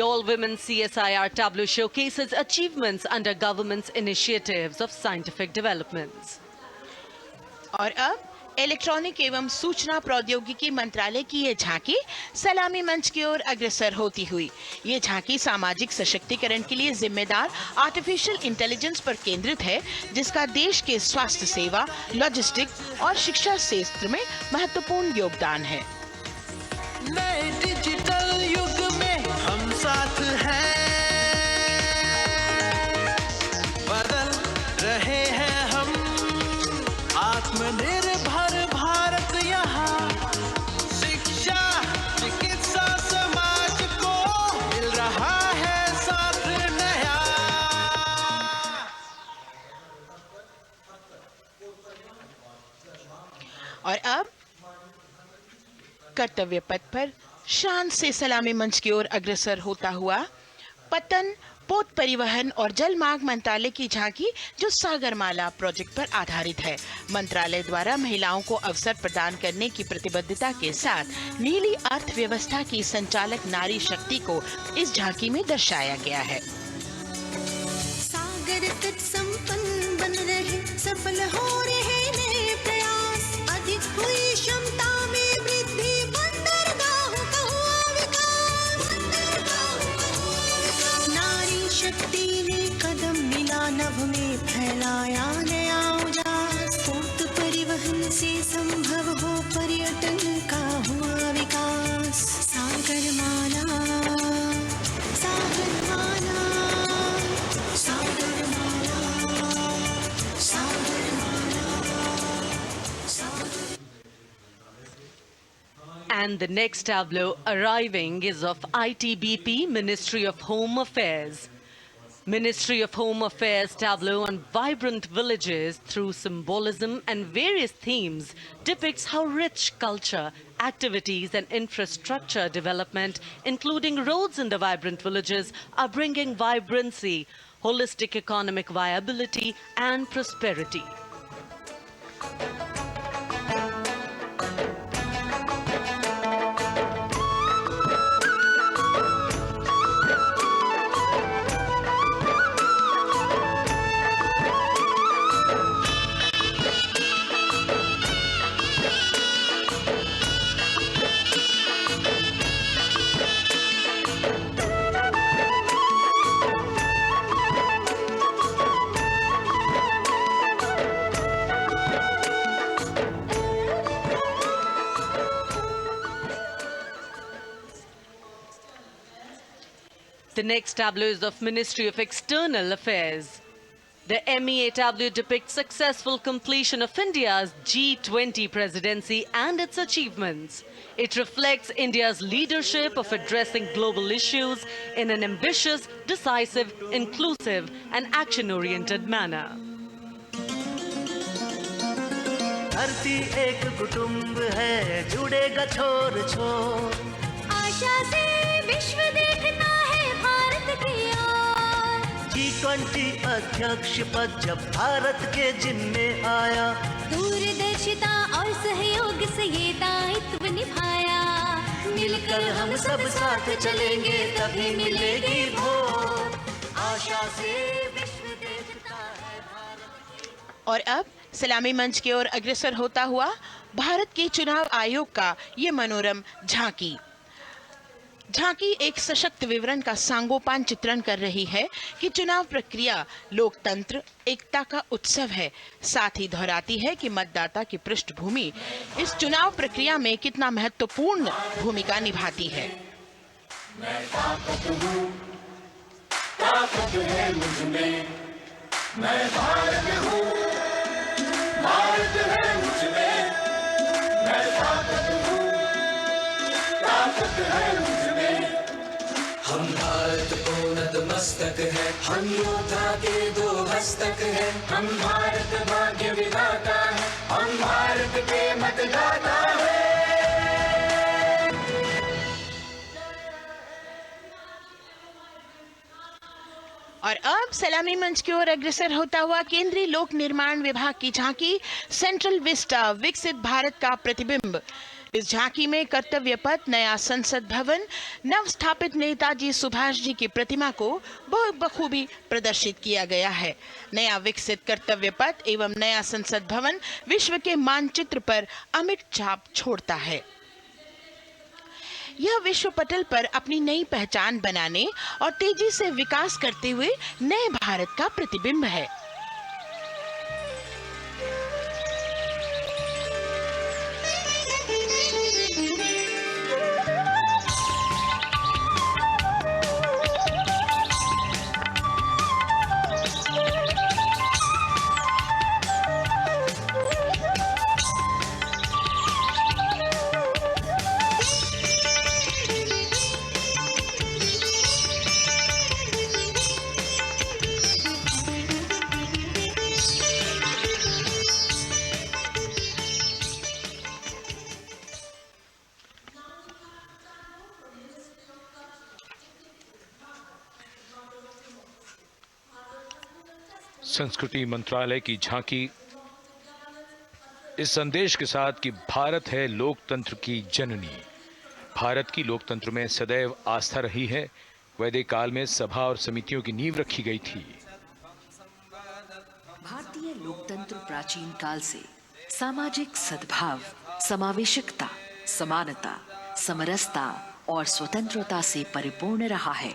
The all-women CSIR tableau showcases achievements under government's initiatives of scientific developments. और अब इलेक्ट्रॉनिक एवं सूचना प्रौद्योगिकी मंत्रालय की ये झांकी सलामी मंच की ओर अग्रसर होती हुई। ये झांकी सामाजिक सशक्तिकरण के लिए जिम्मेदार आर्टिफिशियल इंटेलिजेंस पर केंद्रित है, जिसका देश के स्वास्थ्य सेवा, लॉजिस्टिक और शिक्षा क्षेत्र में महत्वपूर्ण योगदान है। नए डिजिटल युग में हम साथ हैं, बदल रहे हैं हम, आत्मनिर्भर भारत यहाँ, शिक्षा चिकित्सा समाज को मिल रहा है साथ नया। और अब कर्तव्य पथ पर शान से सलामी मंच की ओर अग्रसर होता हुआ पतन, पोत परिवहन और जल मार्ग मंत्रालय की झांकी, जो सागरमाला प्रोजेक्ट पर आधारित है। मंत्रालय द्वारा महिलाओं को अवसर प्रदान करने की प्रतिबद्धता के साथ नीली अर्थव्यवस्था की संचालक नारी शक्ति को इस झांकी में दर्शाया गया है। सागर तट संपन्न बन रहे, सफल हो रहे नए प्रयास, अधिक हुई क्षमता में वृद्धि, बंदरगाहों का हुआ विकास, नारी शक्ति ने कदम मिला नभ में, फैलाया नया उजास, पोत परिवहन से संभव हो पर्यटन का हुआ विकास। सागरमाला, सागरमाला, सागरमाला, सागरमाला, सागर। And the next tableau arriving is of ITBP, Ministry of Home Affairs. Ministry of Home Affairs tableau on vibrant villages through symbolism and various themes depicts how rich culture, activities and infrastructure development, including roads in the vibrant villages, are bringing vibrancy, holistic economic viability and prosperity. The next tableau is of Ministry of External Affairs. The MEA tableau depicts successful completion of India's G20 presidency and its achievements. It reflects India's leadership of addressing global issues in an ambitious, decisive, inclusive and action-oriented manner. धरती एक कुटुंब है, जुड़ेगा छोर छोर, आशा से विश्व देखता है भारत की ओर। G20 अध्यक्ष पद जब भारत के जिम्मे आया, दूरदर्शिता और सहयोग से ये दायित्व निभाया, मिलकर हम सब साथ चलेंगे तभी मिलेगी भोर, आशा से विश्व देखता है भारत। और अब सलामी मंच की ओर अग्रसर होता हुआ भारत के चुनाव आयोग का ये मनोरम झांकी एक सशक्त विवरण का सांगोपान चित्रण कर रही है कि चुनाव प्रक्रिया लोकतंत्र, एकता का उत्सव है। साथ ही दोहराती है कि मतदाता की पृष्ठभूमि इस चुनाव प्रक्रिया में कितना महत्वपूर्ण भूमिका निभाती है। मैं ताकत हूँ, ताकत है मुझ में, मैं भारत हूँ, भारत है मुझ में, मैं ताकत हूँ, ताकत है मुझ में। हम भारत को नतमस्तक है, हम योद्धा के दो हस्तक है, हम भारत भाग्य विधाता है, हम भारत के मतदाता है। और अब सलामी मंच की ओर अग्रसर होता हुआ केंद्रीय लोक निर्माण विभाग की झांकी सेंट्रल विस्टा, विकसित भारत का प्रतिबिंब। इस झांकी में कर्तव्य पथ, नया संसद भवन, नव स्थापित नेताजी सुभाष जी की प्रतिमा को बहुत बखूबी प्रदर्शित किया गया है। नया विकसित कर्तव्य पथ एवं नया संसद भवन विश्व के मानचित्र पर अमिट छाप छोड़ता है। यह विश्व पटल पर अपनी नई पहचान बनाने और तेजी से विकास करते हुए नए भारत का प्रतिबिंब है। संस्कृति मंत्रालय की झांकी इस संदेश के साथ कि भारत है लोकतंत्र की जननी। भारत की लोकतंत्र में सदैव आस्था रही है। वैदिक काल में सभा और समितियों की नींव रखी गई थी। भारतीय लोकतंत्र प्राचीन काल से सामाजिक सद्भाव, समावेशकता, समानता, समरसता और स्वतंत्रता से परिपूर्ण रहा है।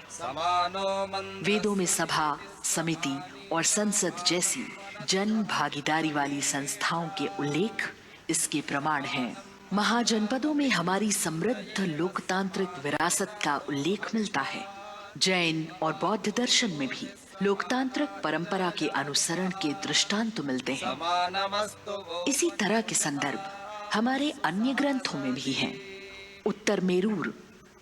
वेदों में सभा, समिति और संसद जैसी जन भागीदारी वाली संस्थाओं के उल्लेख इसके प्रमाण हैं। महाजनपदों में हमारी समृद्ध लोकतांत्रिक विरासत का उल्लेख मिलता है। जैन और बौद्ध दर्शन में भी लोकतांत्रिक परंपरा के अनुसरण के दृष्टांत मिलते हैं। इसी तरह के संदर्भ हमारे अन्य ग्रंथों में भी हैं। उत्तर मेरूर,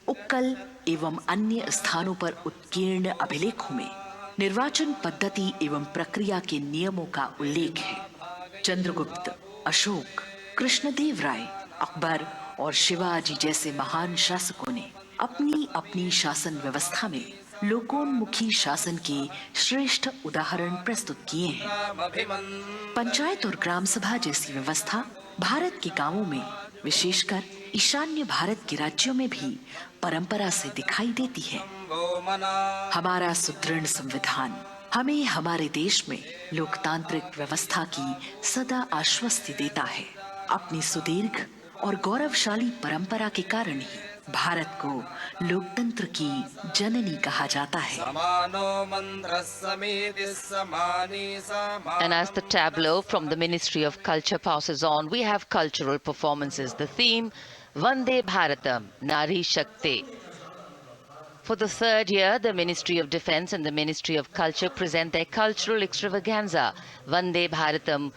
उक्कल एवं अन्य स्थानों पर उत्कीर्ण अभिलेखों में निर्वाचन पद्धति एवं प्रक्रिया के नियमों का उल्लेख है। चंद्रगुप्त, अशोक, कृष्णदेव राय, अकबर और शिवाजी जैसे महान शासकों ने अपनी अपनी शासन व्यवस्था में लोकोन्मुखी शासन के श्रेष्ठ उदाहरण प्रस्तुत किए हैं। पंचायत और ग्राम सभा जैसी व्यवस्था भारत के गांवों में, विशेषकर ईशान्य भारत के राज्यों में भी परंपरा से दिखाई देती है। हमारा सुदृढ़ संविधान हमें हमारे देश में लोकतांत्रिक व्यवस्था की सदा आश्वस्ति देता है। अपनी सुदीर्घ और गौरवशाली परंपरा के कारण ही भारत को लोकतंत्र की जननी कहा जाता है। And as the tableau from the Ministry of Culture passes on, we have cultural performances. The theme, Vande Bharatam, Nari Shakti. For the third year, the Ministry of Defence and the Ministry of Culture present their cultural extravaganza, Vande Bharatam.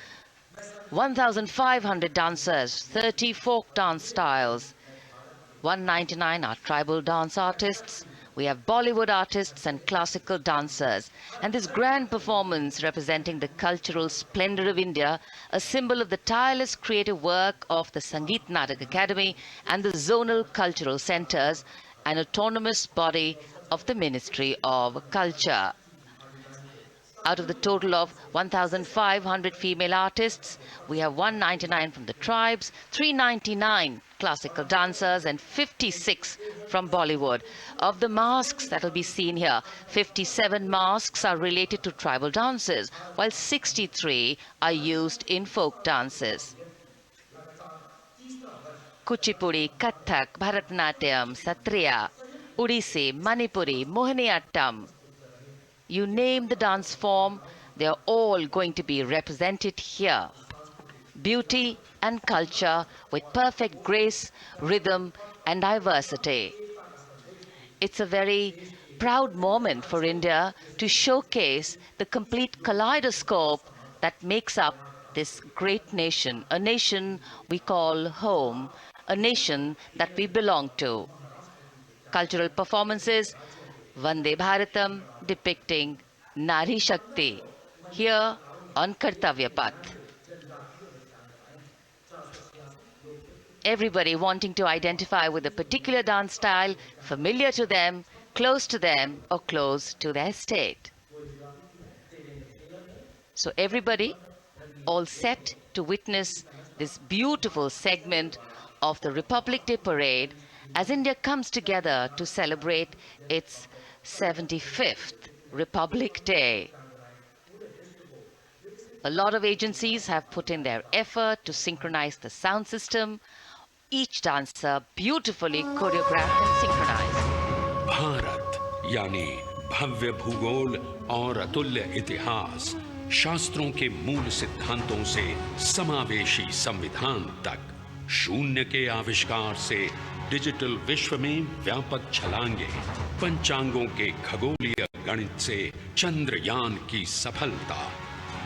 1,500 dancers, 30 folk dance styles, 199 are tribal dance artists. We have Bollywood artists and classical dancers. And this grand performance representing the cultural splendor of India, a symbol of the tireless creative work of the Sangeet Natak Academy and the zonal cultural centers, an autonomous body of the Ministry of Culture. Out of the total of 1,500 female artists, we have 199 from the tribes, 399 classical dancers and 56 from Bollywood. Of the masks that will be seen here, 57 masks are related to tribal dances, while 63 are used in folk dances. Kuchipudi, Kathak, Bharatanatyam, Satriya, Odissi, Manipuri, Mohiniyattam. You name the dance form, they are all going to be represented here. Beauty and culture with perfect grace, rhythm and diversity. It's a very proud moment for India to showcase the complete kaleidoscope that makes up this great nation, a nation we call home, a nation that we belong to. Cultural performances, Vande Bharatam depicting Nari Shakti here on Kartavya Path. Everybody wanting to identify with a particular dance style, familiar to them, close to them, or close to their state. So everybody all set to witness this beautiful segment of the Republic Day parade as India comes together to celebrate its 75th Republic Day. A lot of agencies have put in their effort to synchronize the sound system. Each dancer beautifully choreographed and synchronized. Bharat यानी भव्य भूगोल और अतुल्य इतिहास, शास्त्रों के मूल सिद्धांतों से समावेशी संविधान तक, शून्य के आविष्कार से डिजिटल विश्व में व्यापक छलांगे, पंचांगों के खगोलीय गणित से चंद्रयान की सफलता,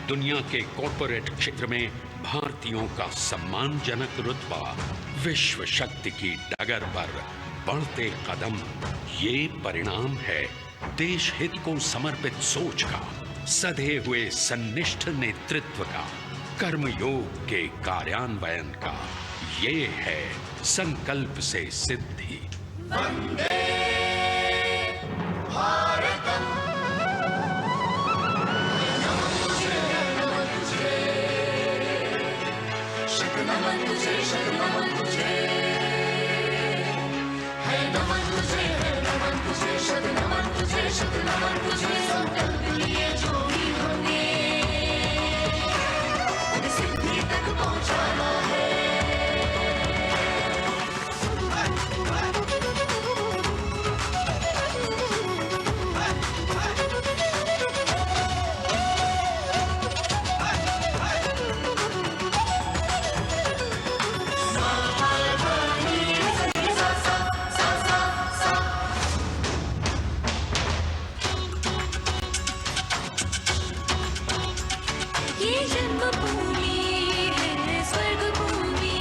दुनिया के कॉर्पोरेट क्षेत्र में भारतीयों का सम्मानजनक रुतबा, विश्व शक्ति की डगर पर बढ़ते कदम, ये परिणाम है देश हित को समर्पित सोच का, सधे हुए सन्निष्ठ नेतृत्व का, कर्मयोग के कार्यान्वयन का। ये है संकल्प से सिद्धि। वंदे भारतम, नमन तुझे, नमन तुझे, शत नमन तुझे, शत नमन तुझे, है नमन तुझे, है नमन तुझे, शत नमन तुझे, शत नमन तुझे। संकल्प लिए जो भी होंगे उन्हें सिद्धि तक पहुंचाना है। ये जन्मभूमि है स्वर्ग भूमि।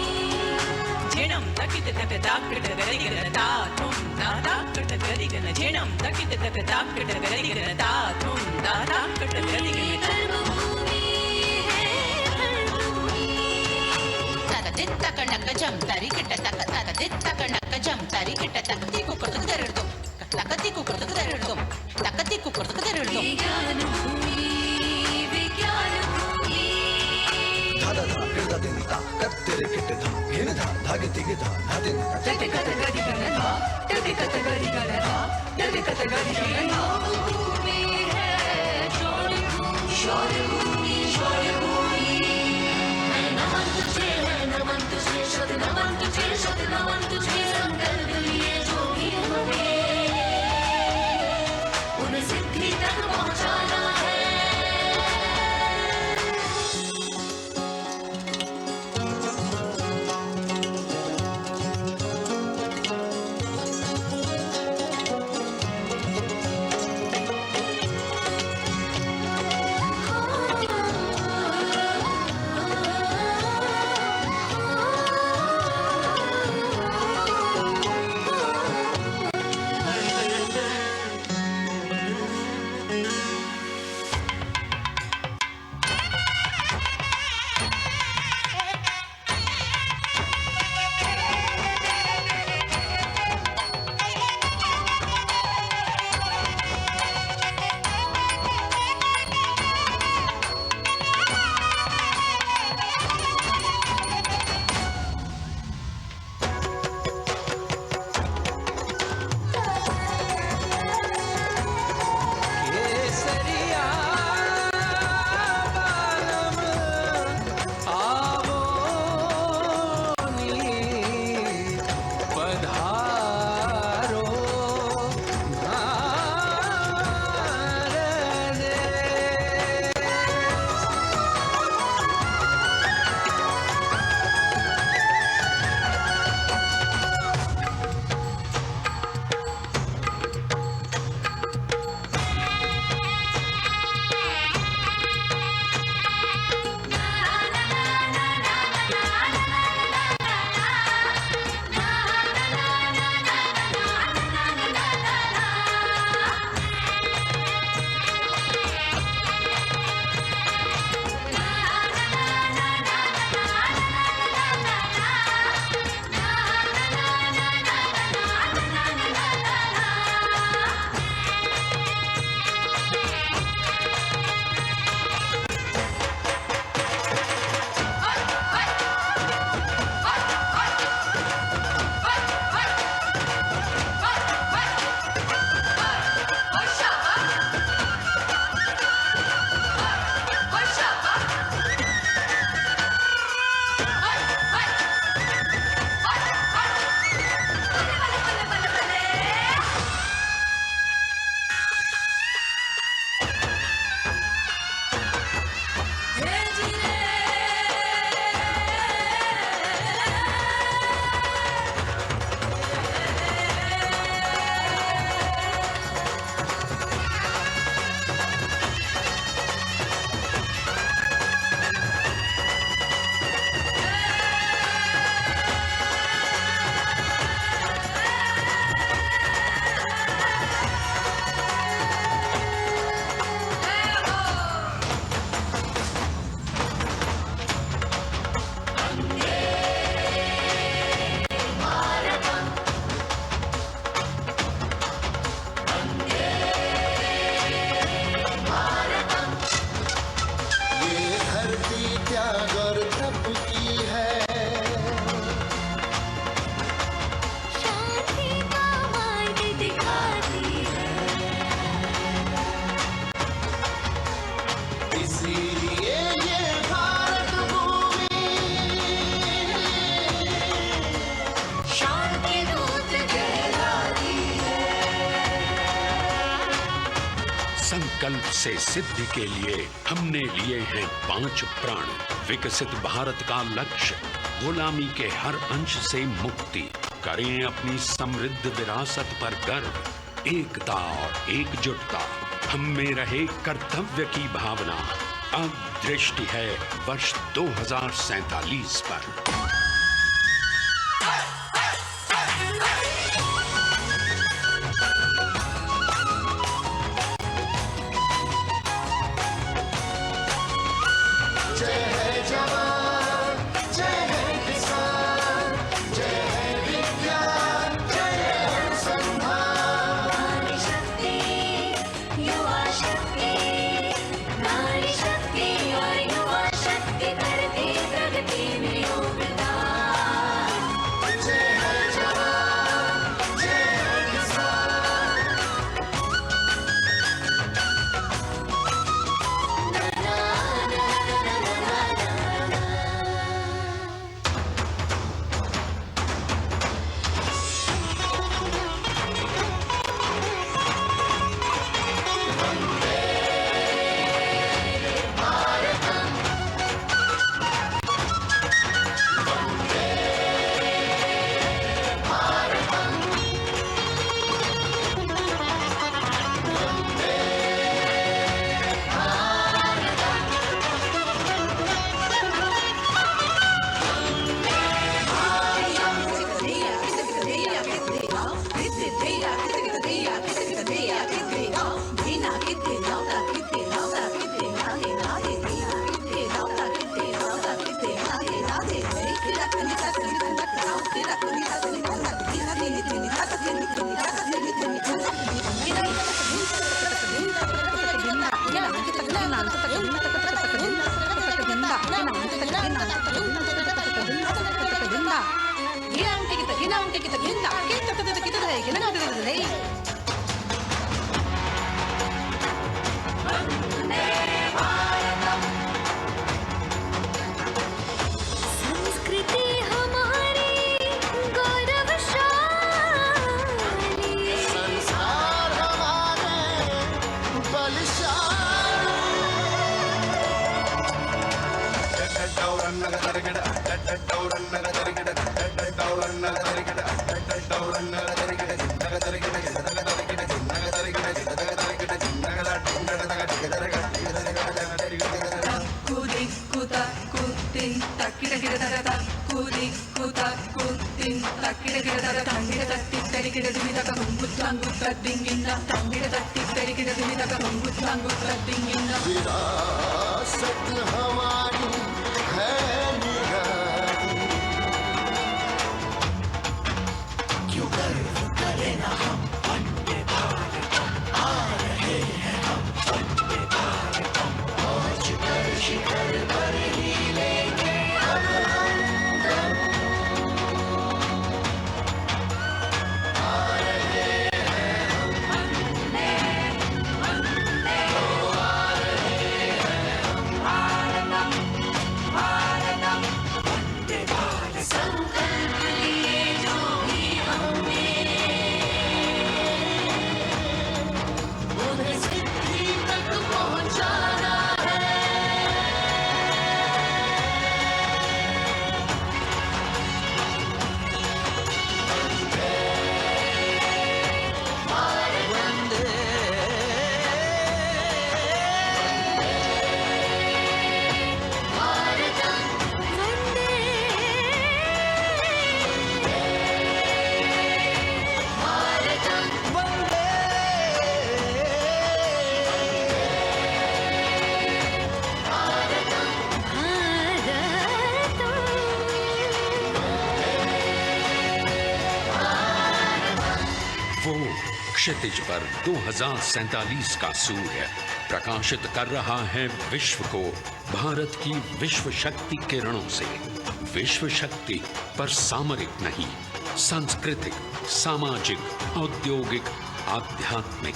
झेणं तकित तक ताकट गरिगनता तुम दाता कट गरिगन, झेणं तकित तक ताकट गरिगनता तुम दाता कट गरिगन। कर्मभूमि है धर्मभूमि। तक तक नक जम तरिकट तक तक तक नक जम तरिकट तकती को करतक दरड़तो, तकती को करतक दरड़तो, तकती को करतक दरड़तो। विज्ञान भूमि, विज्ञान भूमि। धादा धा गिरदा दिनता कत्तेरे किट्टे धा घेन धा धागे तिगे धा धादे धा तक कत गरिगन धा, तक कत गरिगन धा, तक कत गरिगन धा। भूमि है शौर्य भूमि, शौर्य भूमि, शौर्य भूमि। है नमन तुझे, है नमन तुझे, शत नमन तुझे, शत नमन तुझे। संकल्प लिए जो भी होंगे उन्हें सिद्धि तक पहुंचाना है। त्याग और तप की है। शांति का मार्ग दिखाती है। इसीलिए ये भारत भूमि शांति दूत कहलाती है। संकल्प से सिद्धि के लिए हमने लिए हैं 5 प्राण। विकसित भारत का लक्ष्य, गुलामी के हर अंश से मुक्ति। करें अपनी समृद्ध विरासत पर गर्व। एकता और एकजुटता हम में रहे कर्तव्य की भावना। अब दृष्टि है वर्ष 2047 पर। जय है जवान, जय है किसान, जय है विज्ञान, जय है अनुसंधान। नारी शक्ति, युवा शक्ति, नारी शक्ति और युवा शक्ति करती प्रगति में योगदान। जय है जवान, जय है किसान। संस्कृति हमारी गौरवशाली, संस्कार हमारे विरासत हमारी है निराली। क्यों गर्व करें ना हम वंदे भारतम, आ रहे हैं हम वंदे भारतम। पहुंच कर शिखर पर ही लेंगे अब हम दम। आ रहे हैं हम वंदे, वंदे, ओ आ रहे हैं हम भारतम, भारतम, वंदे भारतम। संकल्प लिए जो भी हमने, उन्हें सिद्धि तक पहुंचाना है। वो क्षितिज पर 2047 का सूर्य प्रकाशित कर रहा है विश्व को भारत की विश्व शक्ति किरणों से, विश्व शक्ति पर सामरिक नहीं, सांस्कृतिक, सामाजिक, औद्योगिक, आध्यात्मिक।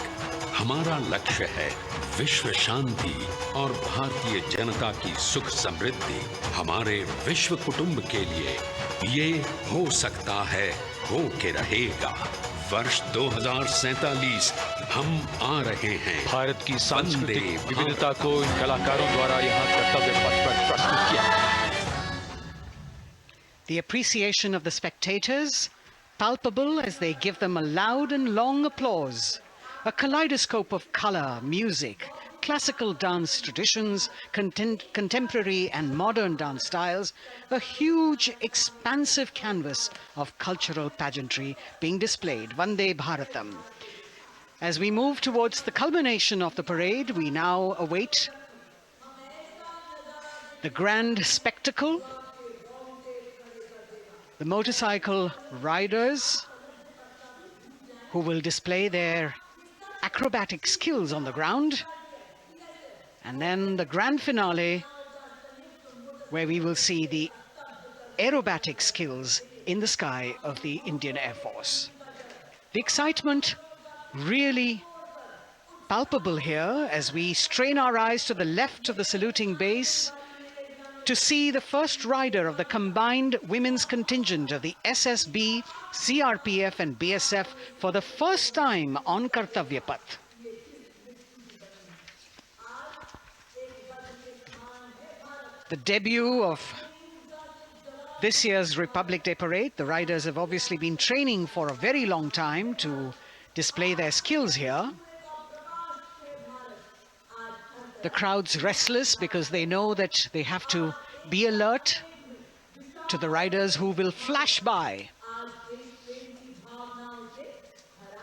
हमारा लक्ष्य है विश्व शांति और भारतीय जनता की सुख समृद्धि। हमारे विश्व कुटुंब के लिए ये हो सकता है, हो के रहेगा। वर्ष 2047 हम आ रहे हैं। भारत की सांस्कृतिक विविधता को इन कलाकारों द्वारा यहाँ कर्तव्य पथ पर प्रस्तुत किया। The appreciation of the spectators palpable as they give them a loud and long applause. A kaleidoscope of color, music, classical dance traditions, contemporary and modern dance styles, a huge, expansive canvas of cultural pageantry being displayed, Vande Bharatam. As we move towards the culmination of the parade, we now await the grand spectacle. The motorcycle riders who will display their acrobatic skills on the ground, and then the grand finale where we will see the aerobatic skills in the sky of the Indian Air Force. The excitement really palpable here as we strain our eyes to the left of the saluting base to see the first rider of the combined women's contingent of the SSB, CRPF and BSF for the first time on Kartavya Path. The debut of this year's Republic Day Parade. The riders have obviously been training for a very long time to display their skills here. The crowd's restless because they know that they have to be alert to the riders who will flash by.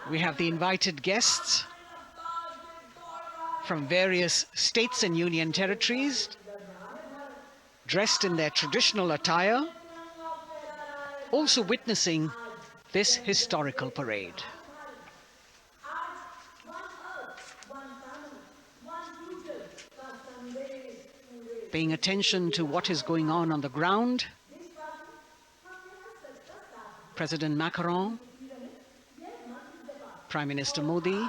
We have the invited guests from various states and union territories, dressed in their traditional attire, also witnessing this historical parade. Paying attention to what is going on the ground, President Macron, Prime Minister Modi,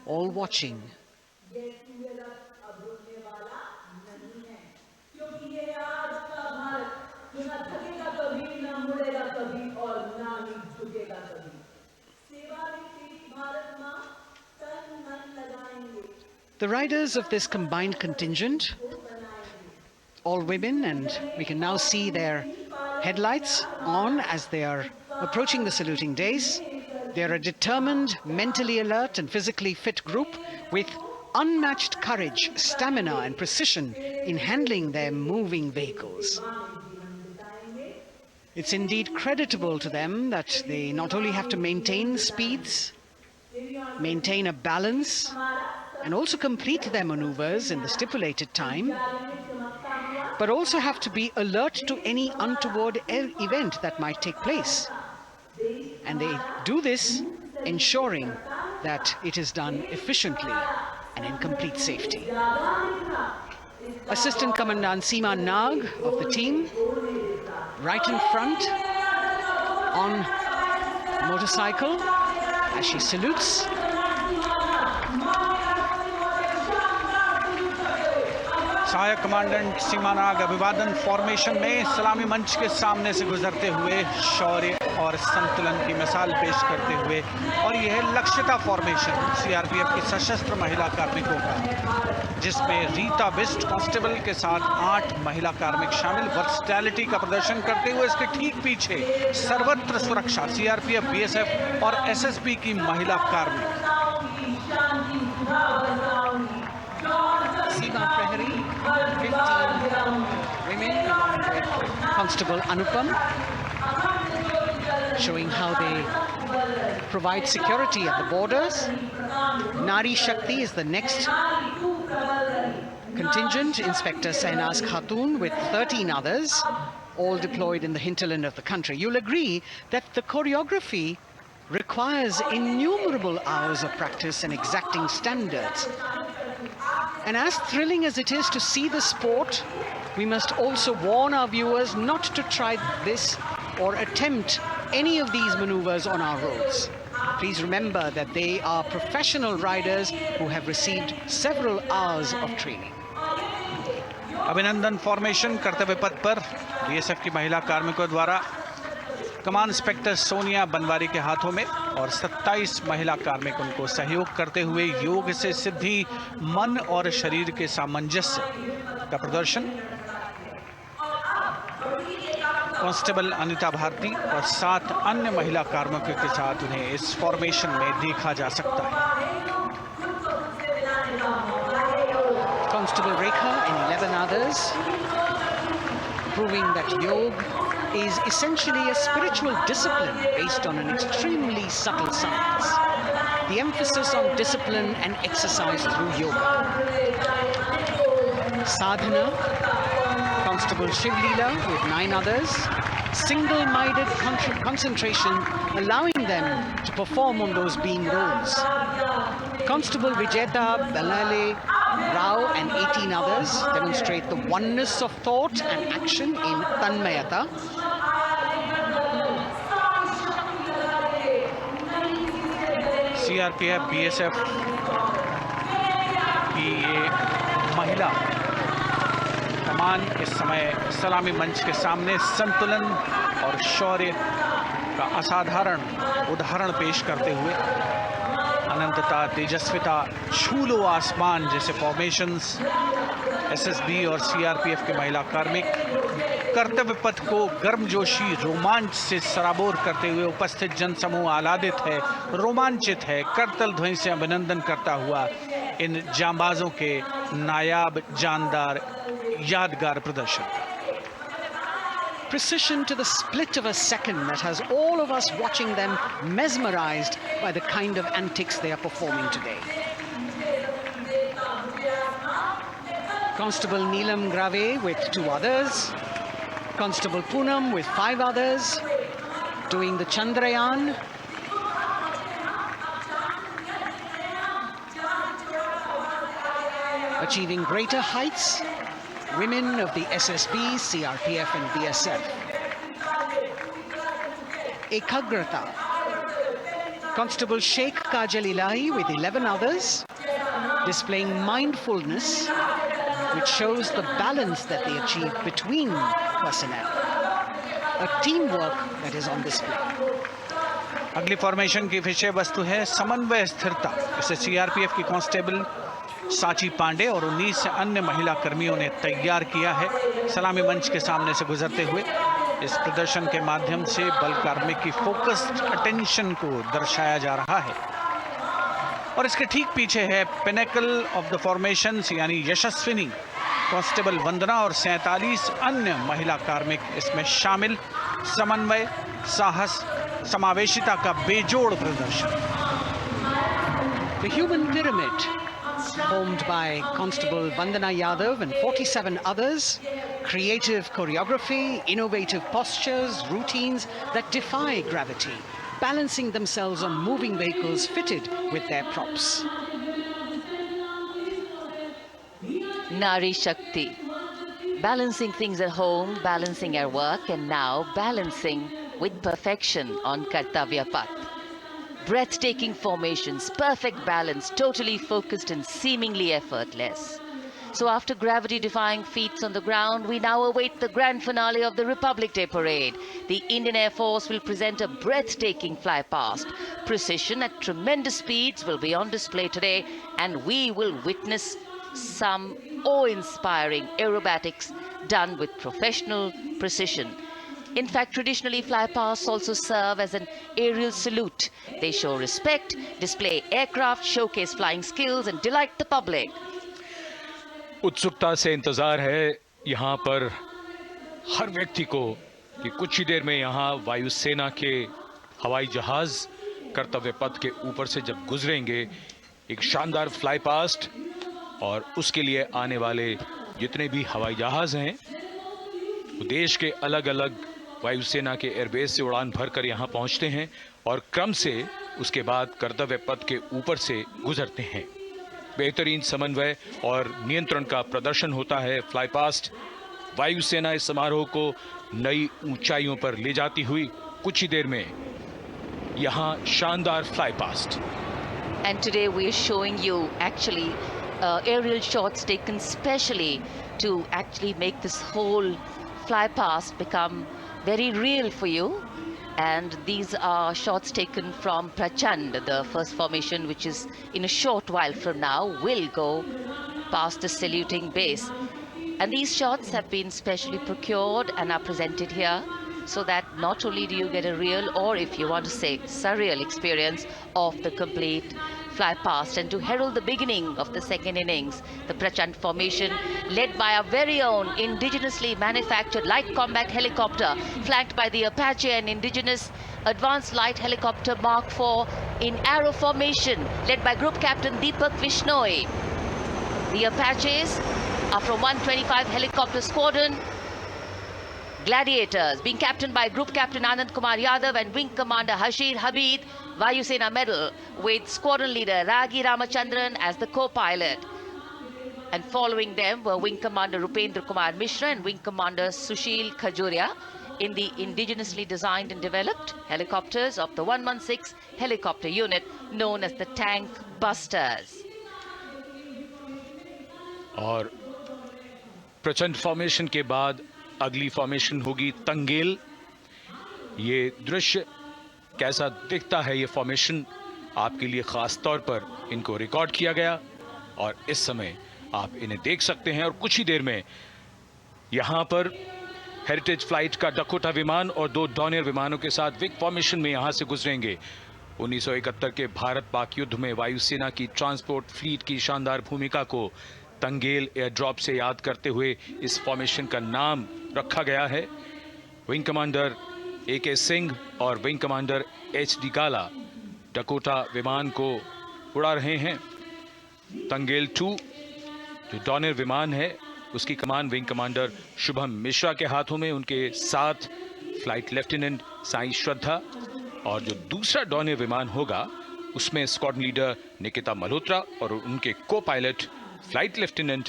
all watching. The riders of this combined contingent, all women, and we can now see their headlights on as they are approaching the saluting days. They are a determined, mentally alert and physically fit group with unmatched courage, stamina and precision in handling their moving vehicles. It's indeed creditable to them that they not only have to maintain speeds, maintain a balance, and also complete their maneuvers in the stipulated time, but also have to be alert to any untoward event that might take place. And they do this ensuring that it is done efficiently and in complete safety. Assistant Commandant Seema Nag of the team, right in front on motorcycle as she salutes. सहायक commandant सीमा नाग अभिवादन formation में सलामी मंच के सामने से गुजरते हुए शौर्य और संतुलन की मिसाल पेश करते हुए, और यह लक्ष्यता फॉर्मेशन सीआरपीएफ की सशस्त्र महिला कार्मिकों का, जिसमें रीता बिस्ट कांस्टेबल के साथ 8 महिला कार्मिक शामिल, वर्सटैलिटी का प्रदर्शन करते हुए इसके ठीक पीछे सर्वत्र सुरक्षा सीआरपीएफ, बीएसएफ और एसएसबी की महिला कार्मिक। Seema Prahari, 15 women along with Constable Anupam, showing how they provide security at the borders. Nari Shakti is the next contingent, Inspector Sainaz Khatun with 13 others, all deployed in the hinterland of the country. You'll agree that the choreography requires innumerable hours of practice and exacting standards. And as thrilling as it is to see the sport, we must also warn our viewers not to try this or attempt any of these maneuvers on our roads. Please remember that they are professional riders who have received several hours of training. अभिनंदन formation कर्तव्य पथ पर BSF की महिला कार्मिकों द्वारा कमान inspector Sonia Banwari के हाथों में और 27 महिला कार्मिक उनको सहयोग करते हुए योग से सिद्धि मन और शरीर के सामंजस्य का प्रदर्शन। कांस्टेबल अनीता भारती और 7 अन्य महिला कार्मिकों के साथ उन्हें इस फॉर्मेशन में देखा जा सकता है। Constable Rekha and 11 others, proving that yoga is essentially a spiritual discipline based on an extremely subtle science. The emphasis on discipline and exercise through yoga. Sadhana, Constable Shivleela with 9 others, single-minded concentration, allowing them to perform on those being roles. Constable Vijeta Balale Rao and 18 others demonstrate the oneness of thought and action in Tanmayata. CRPF BSF की ये महिला कमान इस समय सलामी मंच के सामने संतुलन और शौर्य का असाधारण उदाहरण पेश करते हुए अनंतता, तेजस्विता, छू लो आसमान जैसे फॉर्मेशंस एसएसबी और सीआरपीएफ के महिला कार्मिक कर्तव्य पथ को गर्मजोशी रोमांच से सराबोर करते हुए उपस्थित जनसमूह आह्लादित है, रोमांचित है, करतल ध्वनि से अभिनंदन करता हुआ इन जांबाजों के नायाब, जानदार, यादगार प्रदर्शन। Precision to the split of a second that has all of us watching them mesmerized by the kind of antics they are performing today. Constable Neelam Grave with 2 others, Constable Poonam with 5 others, doing the Chandrayaan. Achieving greater heights, women of the SSB, CRPF and BSF. Ekagrata. Constable Sheikh Kajal Ilahi with 11 others, displaying mindfulness, which shows the balance that they achieve between personnel. A teamwork that is on display. अगली formation की विषय वस्तु है समन्वय स्थिरता। इसे CRPF की constable साची पांडे और 19 अन्य महिला कर्मियों ने तैयार किया है। सलामी मंच के सामने से गुजरते हुए इस प्रदर्शन के माध्यम से बल कार्मिक की फोकस्ड अटेंशन को दर्शाया जा रहा है। और इसके ठीक पीछे है पिनेकल ऑफ द फॉर्मेशंस यानी यशस्विनी कांस्टेबल वंदना और 47 अन्य महिला कार्मिक इसमें शामिल। समन्वय, साहस, समावेशिता का बेजोड़ प्रदर्शन। The human pyramid, formed by Constable Vandana Yadav and 47 others, creative choreography, innovative postures, routines that defy gravity, balancing themselves on moving vehicles fitted with their props. Nari Shakti, balancing things at home, balancing at work, and now balancing with perfection on Kartavya Path. Breathtaking formations, perfect balance, totally focused and seemingly effortless. So after gravity-defying feats on the ground, we now await the grand finale of the Republic Day Parade. The Indian Air Force will present a breathtaking fly-past. Precision at tremendous speeds will be on display today, and we will witness some awe-inspiring aerobatics done with professional precision. In fact, traditionally, flypasts also serve as an aerial salute. They show respect, display aircraft, showcase flying skills, and delight the public. उत्सुकता से इंतजार है यहाँ पर हर व्यक्ति को कि कुछ ही देर में यहाँ वायुसेना के हवाई जहाज कर्तव्य पथ के ऊपर से जब गुजरेंगे, एक शानदार फ्लाई पास्ट, और उसके लिए आने वाले जितने भी हवाई जहाज हैं वो देश के अलग अलग वायुसेना के एयरबेस से उड़ान भरकर यहाँ पहुँचते हैं और क्रम से उसके बाद कर्तव्य पथ के ऊपर से गुजरते हैं। बेहतरीन समन्वय और नियंत्रण का प्रदर्शन होता है। फ्लाई पास्ट वायुसेना इस समारोह को नई ऊंचाइयों पर ले जाती हुई कुछ ही देर में यहां शानदार fly past. And today we are showing you actually aerial shots taken specially to actually make this whole fly past become very real for you. And these are shots taken from Prachand, the first formation, which is in a short while from now will go past the saluting base. And these shots have been specially procured and are presented here so that not only do you get a real, or if you want to say surreal experience of the complete fly past, and to herald the beginning of the second innings, the Prachand formation led by our very own indigenously manufactured light combat helicopter flanked by the Apache and indigenous advanced light helicopter Mark IV in arrow formation led by Group Captain Deepak Vishnoi. The Apaches are from 125 helicopter squadron Gladiators, being captained by Group Captain Anand Kumar Yadav and Wing Commander Hashir Habib, Vayusena Medal, with Squadron Leader Ragi Ramachandran as the co-pilot. And following them were Wing Commander Rupendra Kumar Mishra and Wing Commander Sushil Khajuria in the indigenously designed and developed helicopters of the 116 helicopter unit known as the Tank Busters. और प्रचंड formation के बाद अगली formation होगी तंगेल। ये दृश्य कैसा दिखता है, ये फॉर्मेशन आपके लिए खास तौर पर इनको रिकॉर्ड किया गया और इस समय आप इन्हें देख सकते हैं। और कुछ ही देर में यहां पर हेरिटेज फ्लाइट का डकोटा विमान और 2 डॉनियर विमानों के साथ विक फॉर्मेशन में यहां से गुजरेंगे। 1971 के भारत पाक युद्ध में वायुसेना की ट्रांसपोर्ट फ्लीट की शानदार भूमिका को तंगेल एयर ड्रॉप से याद करते हुए इस फॉर्मेशन का नाम रखा गया है। विंग कमांडर AK सिंह और विंग कमांडर HD गाला डकोटा विमान को उड़ा रहे हैं। तंगेल 2 जो डॉनियर विमान है उसकी कमान विंग कमांडर शुभम मिश्रा के हाथों में, उनके साथ फ्लाइट लेफ्टिनेंट साई श्रद्धा, और जो दूसरा डॉनियर विमान होगा उसमें स्क्वाड्रन लीडर निकिता मल्होत्रा और उनके को pilot flight lieutenant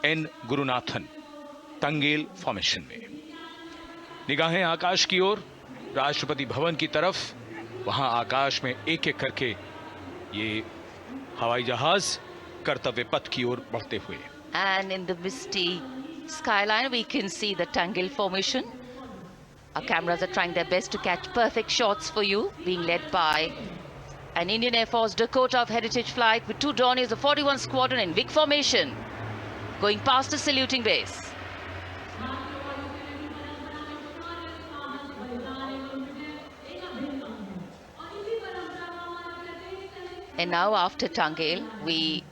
N Gurunathan. Tangail formation में निगाहें आकाश की ओर, राष्ट्रपति भवन की तरफ। वहां आकाश में एक एक करके ये हवाई जहाज कर्तव्य पथ की ओर बढ़ते हुए। And in the misty skyline we can see the Tangil formation. Our cameras are trying their best to catch perfect shots for you, being led by an Indian Air Force Dakota of Heritage Flight with 2 Dorniers of 41 Squadron in Vic formation, going past the saluting base. And now after Tangel, we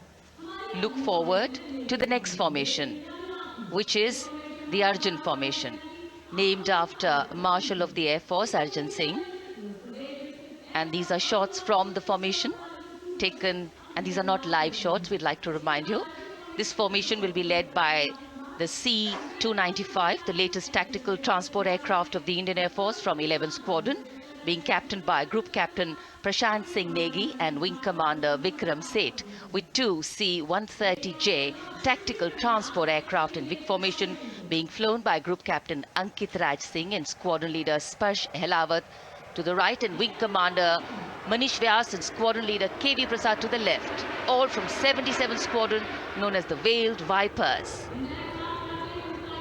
look forward to the next formation, which is the Arjun formation, named after Marshal of the Air Force Arjun Singh. And these are shots from the formation taken, and these are not live shots, we'd like to remind you. This formation will be led by the C-295, the latest tactical transport aircraft of the Indian Air Force from 11 Squadron, being captained by Group Captain Prashant Singh Negi and Wing Commander Vikram Seth, with 2 C-130J tactical transport aircraft in Vic formation being flown by Group Captain Ankit Raj Singh and Squadron Leader Sparsh Helawat to the right, and Wing Commander Manish Vyas and Squadron Leader KV Prasad to the left, all from 77 Squadron known as the Veiled Vipers.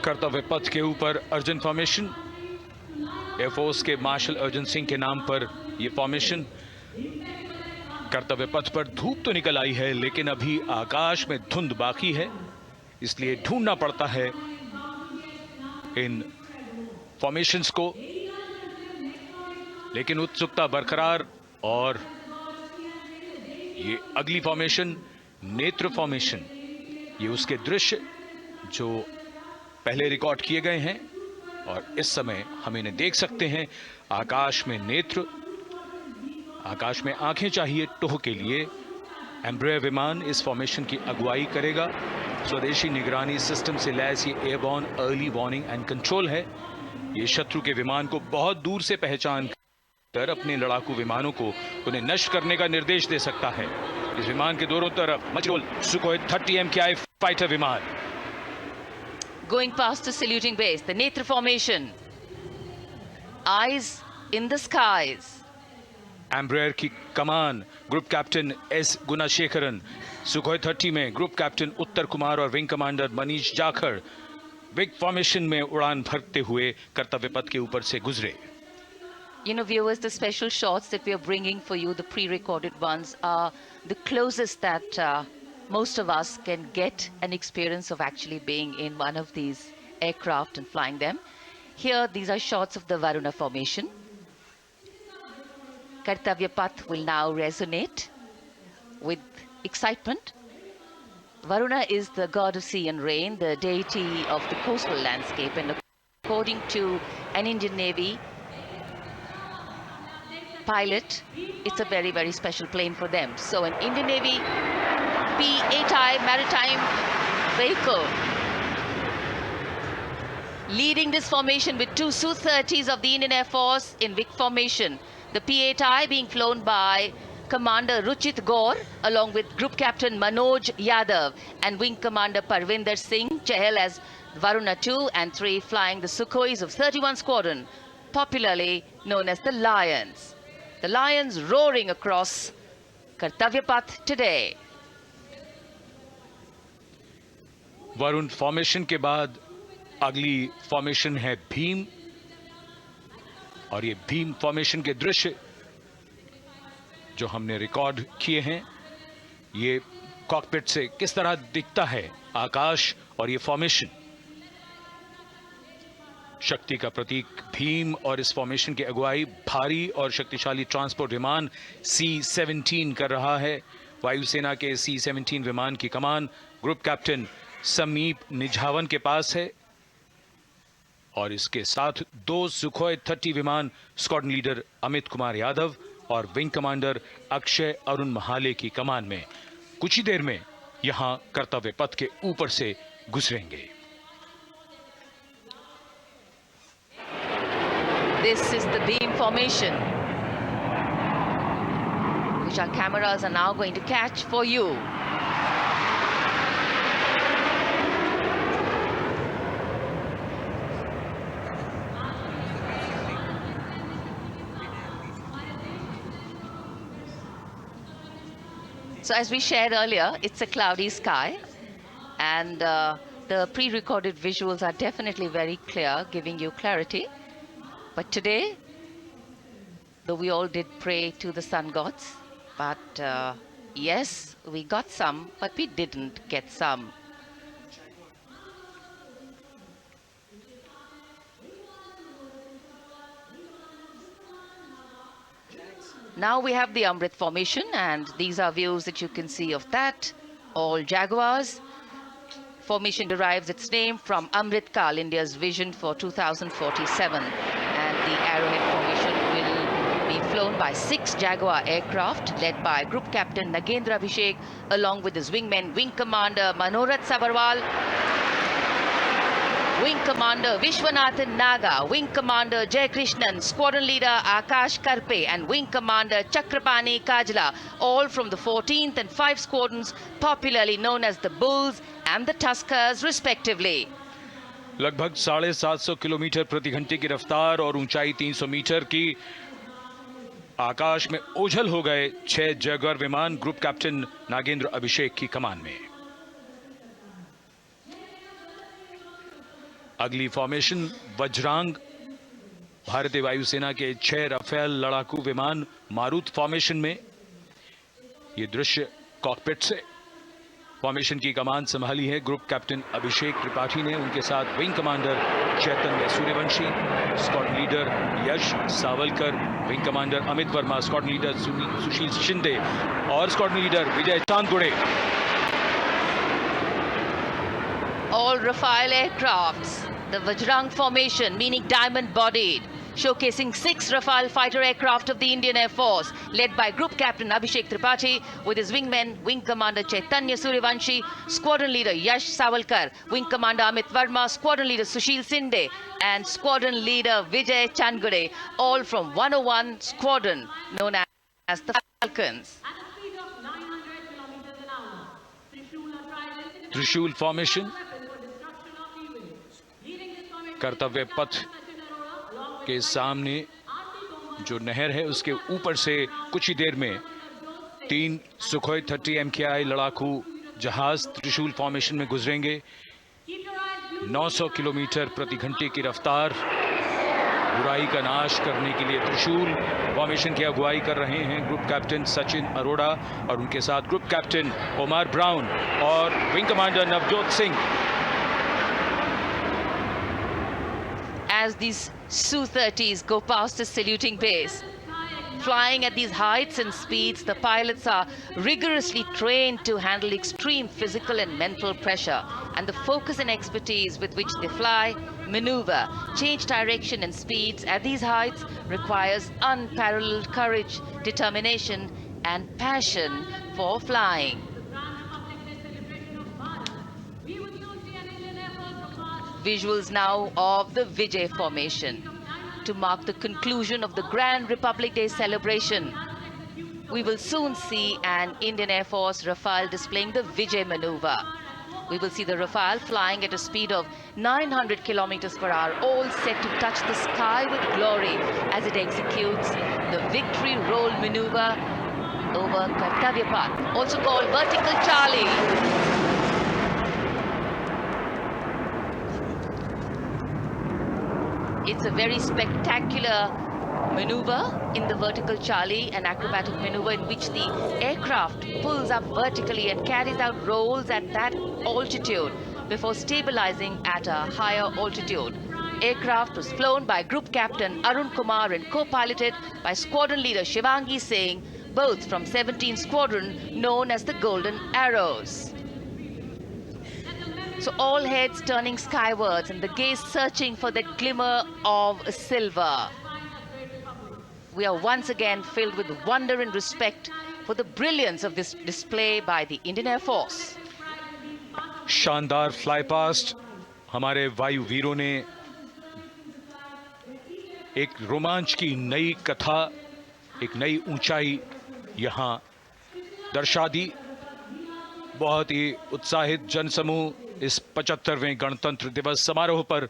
कर्तव्य पथ के ऊपर Arjun formation, air force के martial Arjun Singh के नाम पर यह formation. कर्तव्य पथ पर धूप तो निकल आई है लेकिन अभी आकाश में धुंध बाकी है, इसलिए ढूंढना पड़ता है इन फॉर्मेशंस को, लेकिन उत्सुकता बरकरार। और ये अगली फॉर्मेशन नेत्र फॉर्मेशन, ये उसके दृश्य जो पहले रिकॉर्ड किए गए हैं और इस समय हम इन्हें देख सकते हैं। आकाश में नेत्र, आकाश में आंखें चाहिए टोह के लिए। एम्ब्रेयर विमान इस फॉर्मेशन की अगुवाई करेगा। स्वदेशी निगरानी सिस्टम से लैस ये airborne early warning and control है। ये शत्रु के विमान को बहुत दूर से पहचान कर अपने लड़ाकू विमानों को उन्हें नष्ट करने का निर्देश दे सकता है। इस विमान के दोनों तरफ मजबूल सुखोई 30 MKI फाइटर विमान. Going past the saluting base, the Netra formation. Eyes in the skies. Embraer की कमान ग्रुप कैप्टन एस गुणाशेखरन, सुखोई 30 में ग्रुप कैप्टन उत्तर कुमार और wing commander Manish Jakhar big formation में उड़ान भरते हुए कर्तव्य पथ के ऊपर से गुजरे. You know, viewers, the special shots that we are bringing for you, the pre-recorded ones, are the closest that most of us can get an experience of actually being in one of these aircraft and flying them. Here, these are shots of the Varuna formation. Kartavya Path will now resonate with excitement. Varuna is the god of sea and rain, the deity of the coastal landscape, and according to an Indian Navy pilot, it's a very, very special plane for them. So an Indian Navy P-8I maritime vehicle leading this formation with two Su-30s of the Indian Air Force in Vic formation. The P-8I being flown by Commander Ruchit Gaur along with Group Captain Manoj Yadav and Wing Commander Parvinder Singh Chahal as Varuna 2 and 3 flying the Sukhois of 31 Squadron, popularly known as the Lions. The Lions roaring across Kartavya Path today. Varun formation के बाद अगली formation है भीम, और ये Bhim formation के दृश्य जो हमने रिकॉर्ड किए हैं, ये कॉकपिट से किस तरह दिखता है आकाश और ये फॉर्मेशन. शक्ति का प्रतीक भीम और इस फॉर्मेशन की अगुवाई भारी और शक्तिशाली ट्रांसपोर्ट विमान C-17 कर रहा है. वायुसेना के C-17 विमान की कमान ग्रुप कैप्टन समीप निझावन के पास है और इसके साथ दो सुखोई 30 विमान स्क्वाड्रन लीडर अमित कुमार यादव और विंग कमांडर अक्षय अरुण महाले की कमान में कुछ ही देर में यहां कर्तव्य पथ के ऊपर से गुजरेंगे. This is the beam formation, which our cameras are now going to catch for you. So as we shared earlier, it's a cloudy sky, and the pre-recorded visuals are definitely very clear, giving you clarity. But today, though we all did pray to the sun gods, but yes, we got some, but we didn't get some. Now we have the Amrit formation, and these are views that you can see of that. All Jaguars. Formation derives its name from Amrit Kal, India's vision for 2047. And the Arrowhead formation will be flown by 6 Jaguar aircraft led by Group Captain Nagendra Abhishek along with his wingmen, Wing Commander Manorat Sabarwal, Wing Commander Vishwanathan Naga, Wing Commander Jay Krishnan, Squadron Leader Akash Karpe and Wing Commander Chakrapani Kajla, all from the 14th and 5 squadrons popularly known as the Bulls and the Tuskers respectively. लगभग 750 kilometre प्रति घंटे की रफ्तार और ऊंचाई 300 metre की आकाश में ओझल हो गए 6 जैगुआर विमान ग्रुप कैप्टन नागेंद्र अभिषेक की कमान में. अगली फॉर्मेशन वज्रांग, भारतीय वायुसेना के 6 राफेल लड़ाकू विमान मारुत फॉर्मेशन में. ये दृश्य कॉकपिट से. फॉर्मेशन की कमान संभाली है ग्रुप कैप्टन अभिषेक त्रिपाठी ने, उनके साथ wing commander Chaitanya Suryavanshi, squadron leader Yash Sawalkar, wing commander Amit Verma, squadron leader Sushil Shinde और squadron leader Vijay Chandgude. All Rafale aircrafts, the Vajrang formation, meaning diamond-bodied, showcasing 6 Rafale fighter aircraft of the Indian Air Force, led by Group Captain Abhishek Tripathi with his wingmen, Wing Commander Chaitanya Suryavanshi, Squadron Leader Yash Savalkar, Wing Commander Amit Verma, Squadron Leader Sushil Sinde, and Squadron Leader Vijay Chandgade, all from 101 Squadron, known as the Falcons. त्रिशूल formation, कर्तव्य पथ के सामने जो नहर है उसके ऊपर से कुछ ही देर में 3 सुखोई 30 MKI लड़ाकू जहाज त्रिशूल फॉर्मेशन में गुजरेंगे। 900 किलोमीटर प्रति घंटे की रफ्तार, बुराई का नाश करने के लिए त्रिशूल फॉर्मेशन की अगुवाई कर रहे हैं ग्रुप कैप्टन सचिन अरोड़ा और उनके साथ ग्रुप कैप्टन ओमार ब्राउन और wing commander Navjot Singh. As these Su-30s go past the saluting base, flying at these heights and speeds, the pilots are rigorously trained to handle extreme physical and mental pressure, and the focus and expertise with which they fly, maneuver, change direction and speeds at these heights requires unparalleled courage, determination and passion for flying. Visuals now of the Vijay formation to mark the conclusion of the Grand Republic Day celebration. We will soon see an Indian Air Force Rafale displaying the Vijay maneuver. We will see the Rafale flying at a speed of 900 kilometers per hour, all set to touch the sky with glory as it executes the victory roll maneuver over Kartavya Path, also called Vertical Charlie. It's a very spectacular maneuver in the Vertical Charlie, an acrobatic maneuver in which the aircraft pulls up vertically and carries out rolls at that altitude before stabilizing at a higher altitude. Aircraft was flown by Group Captain Arun Kumar and co-piloted by Squadron Leader Shivangi Singh, both from 17th Squadron known as the Golden Arrows. So all heads turning skywards and the gaze searching for that glimmer of silver. We are once again filled with wonder and respect for the brilliance of this display by the Indian Air Force. शानदार fly past हमारे वायु वीरों ने एक रोमांच की नई कथा, एक नई ऊंचाई यहां दर्शा दी। बहुत ही उत्साहित जनसमूह इस 75वें गणतंत्र दिवस समारोह पर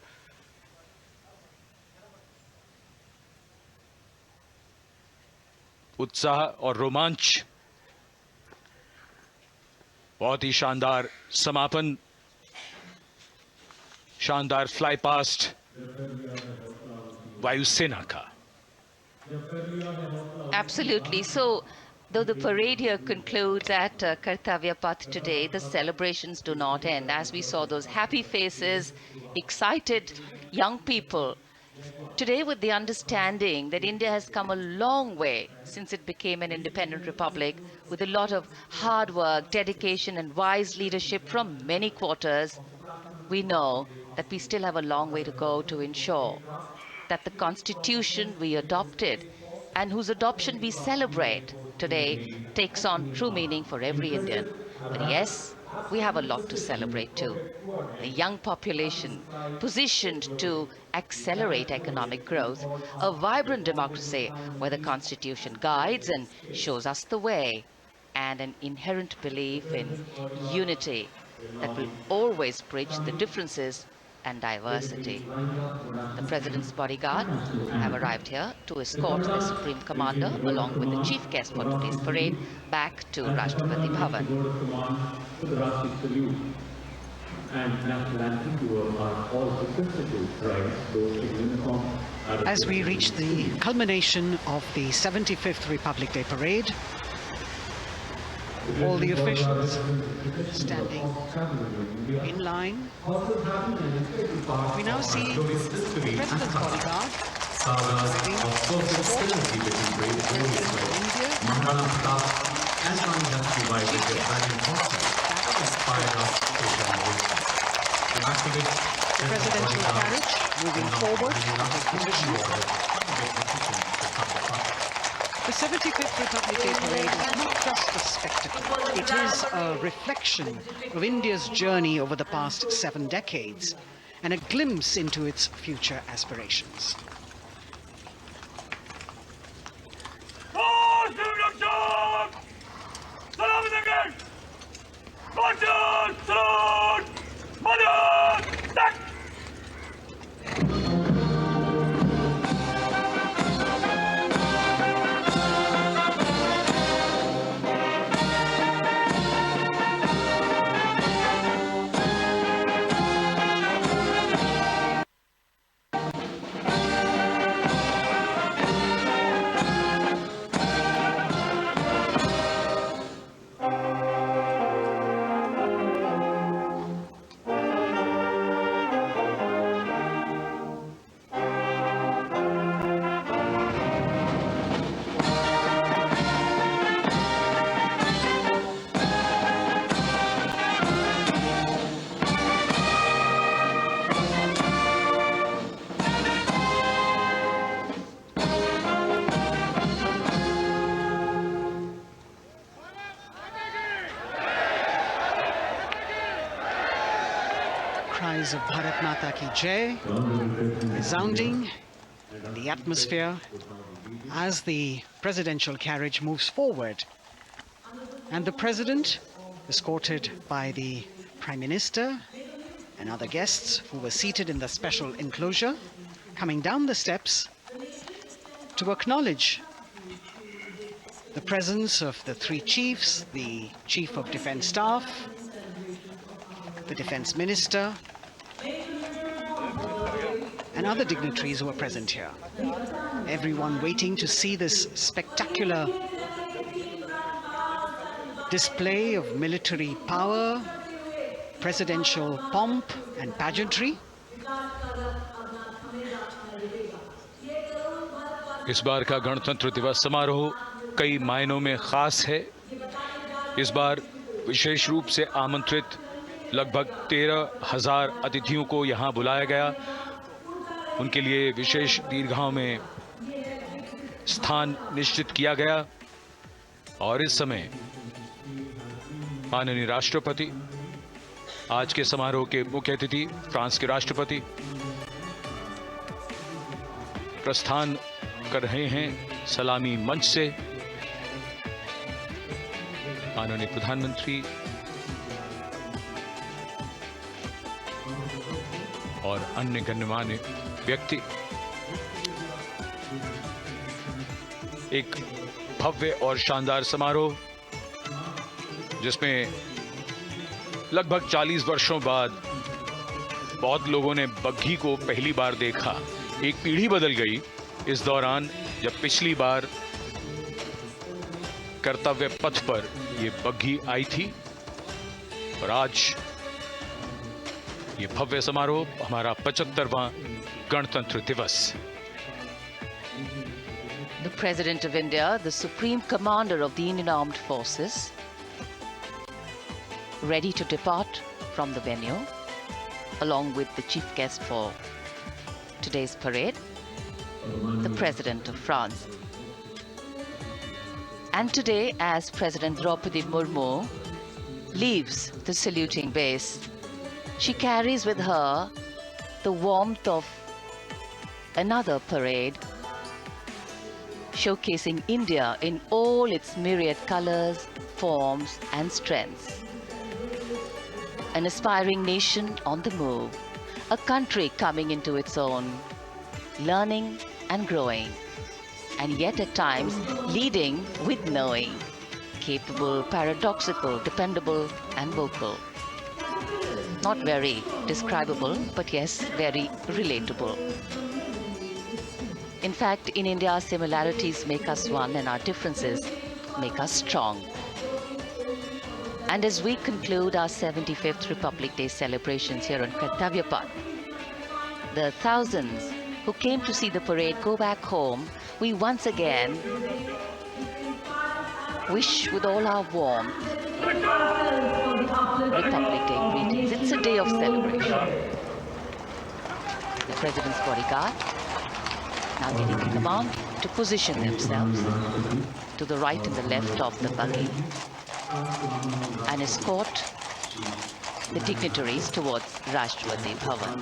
उत्साह और रोमांच, बहुत ही शानदार समापन, शानदार फ्लाई पास्ट वायुसेना का। Absolutely. So, though the parade here concludes at Kartavya Path today, the celebrations do not end. As we saw those happy faces, excited young people, today with the understanding that India has come a long way since it became an independent republic, with a lot of hard work, dedication and wise leadership from many quarters, we know that we still have a long way to go to ensure that the constitution we adopted and whose adoption we celebrate today takes on true meaning for every Indian. But yes, we have a lot to celebrate too. A young population positioned to accelerate economic growth, a vibrant democracy where the constitution guides and shows us the way, and an inherent belief in unity that will always bridge the differences and diversity. The President's bodyguard have arrived here to escort the Supreme Commander along with the chief guest for today's parade back to Rashtrapati Bhavan. As we reach the culmination of the 75th Republic Day Parade, all the officials standing in line. We now see the President's bodyguard the presidential carriage moving forward to position. The 75th Republic Day Parade is not just a spectacle. It is a reflection of India's journey over the past 7 decades and a glimpse into its future aspirations. Salam voices of Bharat Mata Ki Jai resounding in the atmosphere as the presidential carriage moves forward. And the president, escorted by the Prime Minister and other guests who were seated in the special enclosure, coming down the steps to acknowledge the presence of the three chiefs, the Chief of Defence Staff, the Defence Minister, and other dignitaries who are present here. Everyone waiting to see this spectacular display of military power, presidential pomp and pageantry. इस बार का गणतंत्र दिवस समारोह कई मायनों में खास है। इस बार विशेष रूप से आमंत्रित लगभग 13,000 अतिथियों को यहां बुलाया गया। उनके लिए विशेष दीर्घाओं में स्थान निश्चित किया गया और इस समय माननीय राष्ट्रपति, आज के समारोह के मुख्य अतिथि फ्रांस के राष्ट्रपति, प्रस्थान कर रहे हैं सलामी मंच से। माननीय प्रधानमंत्री और अन्य गण्यमान्य व्यक्ति एक भव्य और शानदार समारोह जिसमें लगभग 40 वर्षों बाद बहुत लोगों ने बग्घी को पहली बार देखा। एक पीढ़ी बदल गई इस दौरान, जब पिछली बार कर्तव्य पथ पर ये बग्घी आई थी और आज ये भव्य समारोह हमारा 75वां गणतंत्र दिवस। The President of India, the Supreme Commander of the Indian Armed Forces, ready to depart from the venue, along with the chief guest for today's parade, the President of France. And today, as President Draupadi Murmu leaves the saluting base, she carries with her the warmth of another parade, showcasing India in all its myriad colors, forms and strengths. An aspiring nation on the move, a country coming into its own, learning and growing, and yet at times leading with knowing, capable, paradoxical, dependable and vocal. Not very describable, but yes, very relatable. In fact, in India, similarities make us one and our differences make us strong. And as we conclude our 75th Republic Day celebrations here on Kartavya Path, the thousands who came to see the parade go back home, we once again wish with all our warmth Republic Day greetings. It's a day of celebration. The President's bodyguard now getting the command to position themselves to the right and the left of the buggy and escort the dignitaries towards Rashtrapati Bhavan.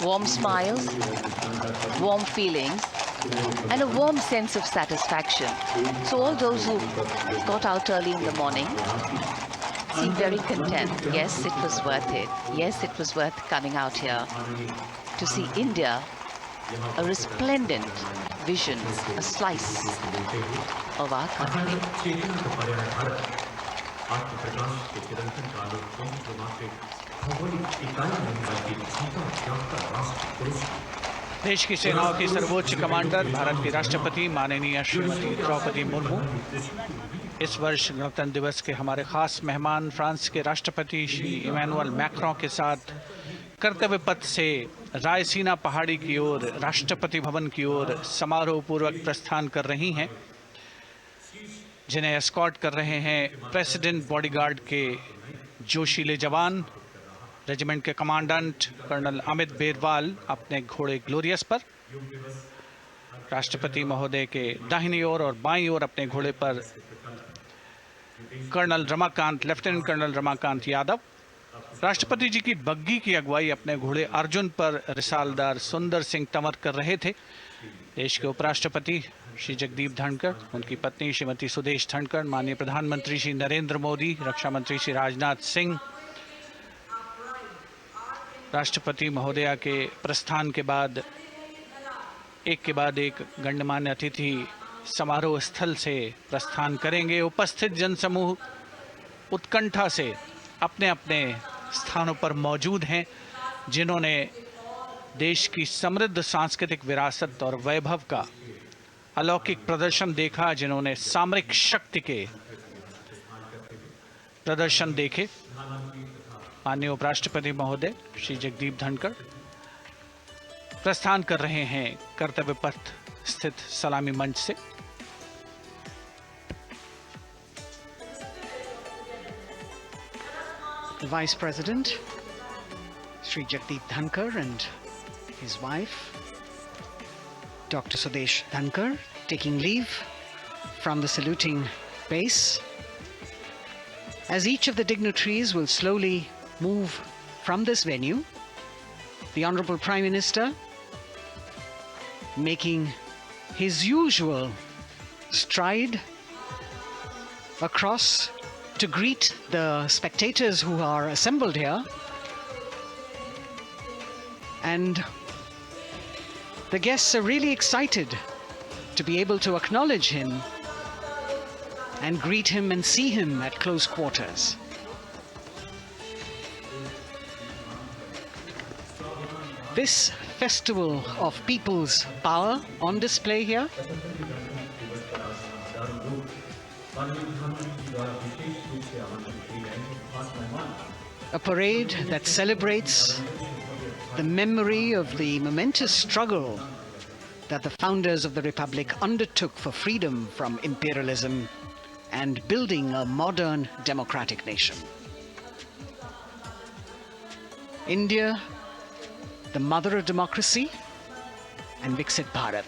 Warm smiles, warm feelings, and a warm sense of satisfaction. So all those who got out early in the morning seem very content. Yes, it was worth it. Yes, it was worth coming out here to see India, a resplendent vision, a slice of our country. देश की सेनाओं की सर्वोच्च commander Bharat की राष्ट्रपति माननीय श्रीमती द्रौपदी मुर्मू इस वर्ष गणतंत्र दिवस के हमारे खास मेहमान फ्रांस के राष्ट्रपति श्री इमैनुअल मैक्रों के साथ कर्तव्य पथ से रायसीना पहाड़ी की ओर राष्ट्रपति भवन की ओर समारोह पूर्वक प्रस्थान कर रही हैं, जिन्हें एस्कॉर्ट कर रहे हैं प्रेसिडेंट बॉडीगार्ड के जोशीले जवान, रेजिमेंट के कमांडेंट कर्नल अमित बेरवाल अपने घोड़े ग्लोरियस पर। राष्ट्रपति महोदय के दाहिनी ओर और बाईं ओर अपने घोड़े पर colonel Ramakant, lieutenant colonel Ramakant Yadav. राष्ट्रपति जी की बग्गी की अगुवाई अपने घोड़े अर्जुन पर रिसालदार सुंदर सिंह तंवर कर रहे थे। देश के उपराष्ट्रपति श्री जगदीप धनखड़, उनकी पत्नी श्रीमती सुदेश धनखड़, माननीय प्रधानमंत्री श्री नरेंद्र मोदी, रक्षा मंत्री श्री राजनाथ सिंह, राष्ट्रपति महोदया के प्रस्थान के बाद एक गण्यमान्य अतिथि समारोह स्थल से प्रस्थान करेंगे। उपस्थित जनसमूह उत्कंठा से अपने अपने स्थानों पर मौजूद हैं, जिन्होंने देश की समृद्ध सांस्कृतिक विरासत और वैभव का अलौकिक प्रदर्शन देखा, जिन्होंने सामरिक शक्ति के प्रदर्शन देखे। माननीय उपराष्ट्रपति महोदय श्री जगदीप धनखड़ प्रस्थान कर रहे हैं कर्तव्य पथ स्थित सलामी मंच से। The Vice President, Sri Jagdeep Dhankar, and his wife, Dr. Sudesh Dhankar, taking leave from the saluting base. As each of the dignitaries will slowly move from this venue, the Honorable Prime Minister making his usual stride across to greet the spectators who are assembled here, and the guests are really excited to be able to acknowledge him and greet him and see him at close quarters. This festival of people's power on display here a parade that celebrates the memory of the momentous struggle that the founders of the Republic undertook for freedom from imperialism and building a modern democratic nation. India, the mother of democracy, and Viksit Bharat.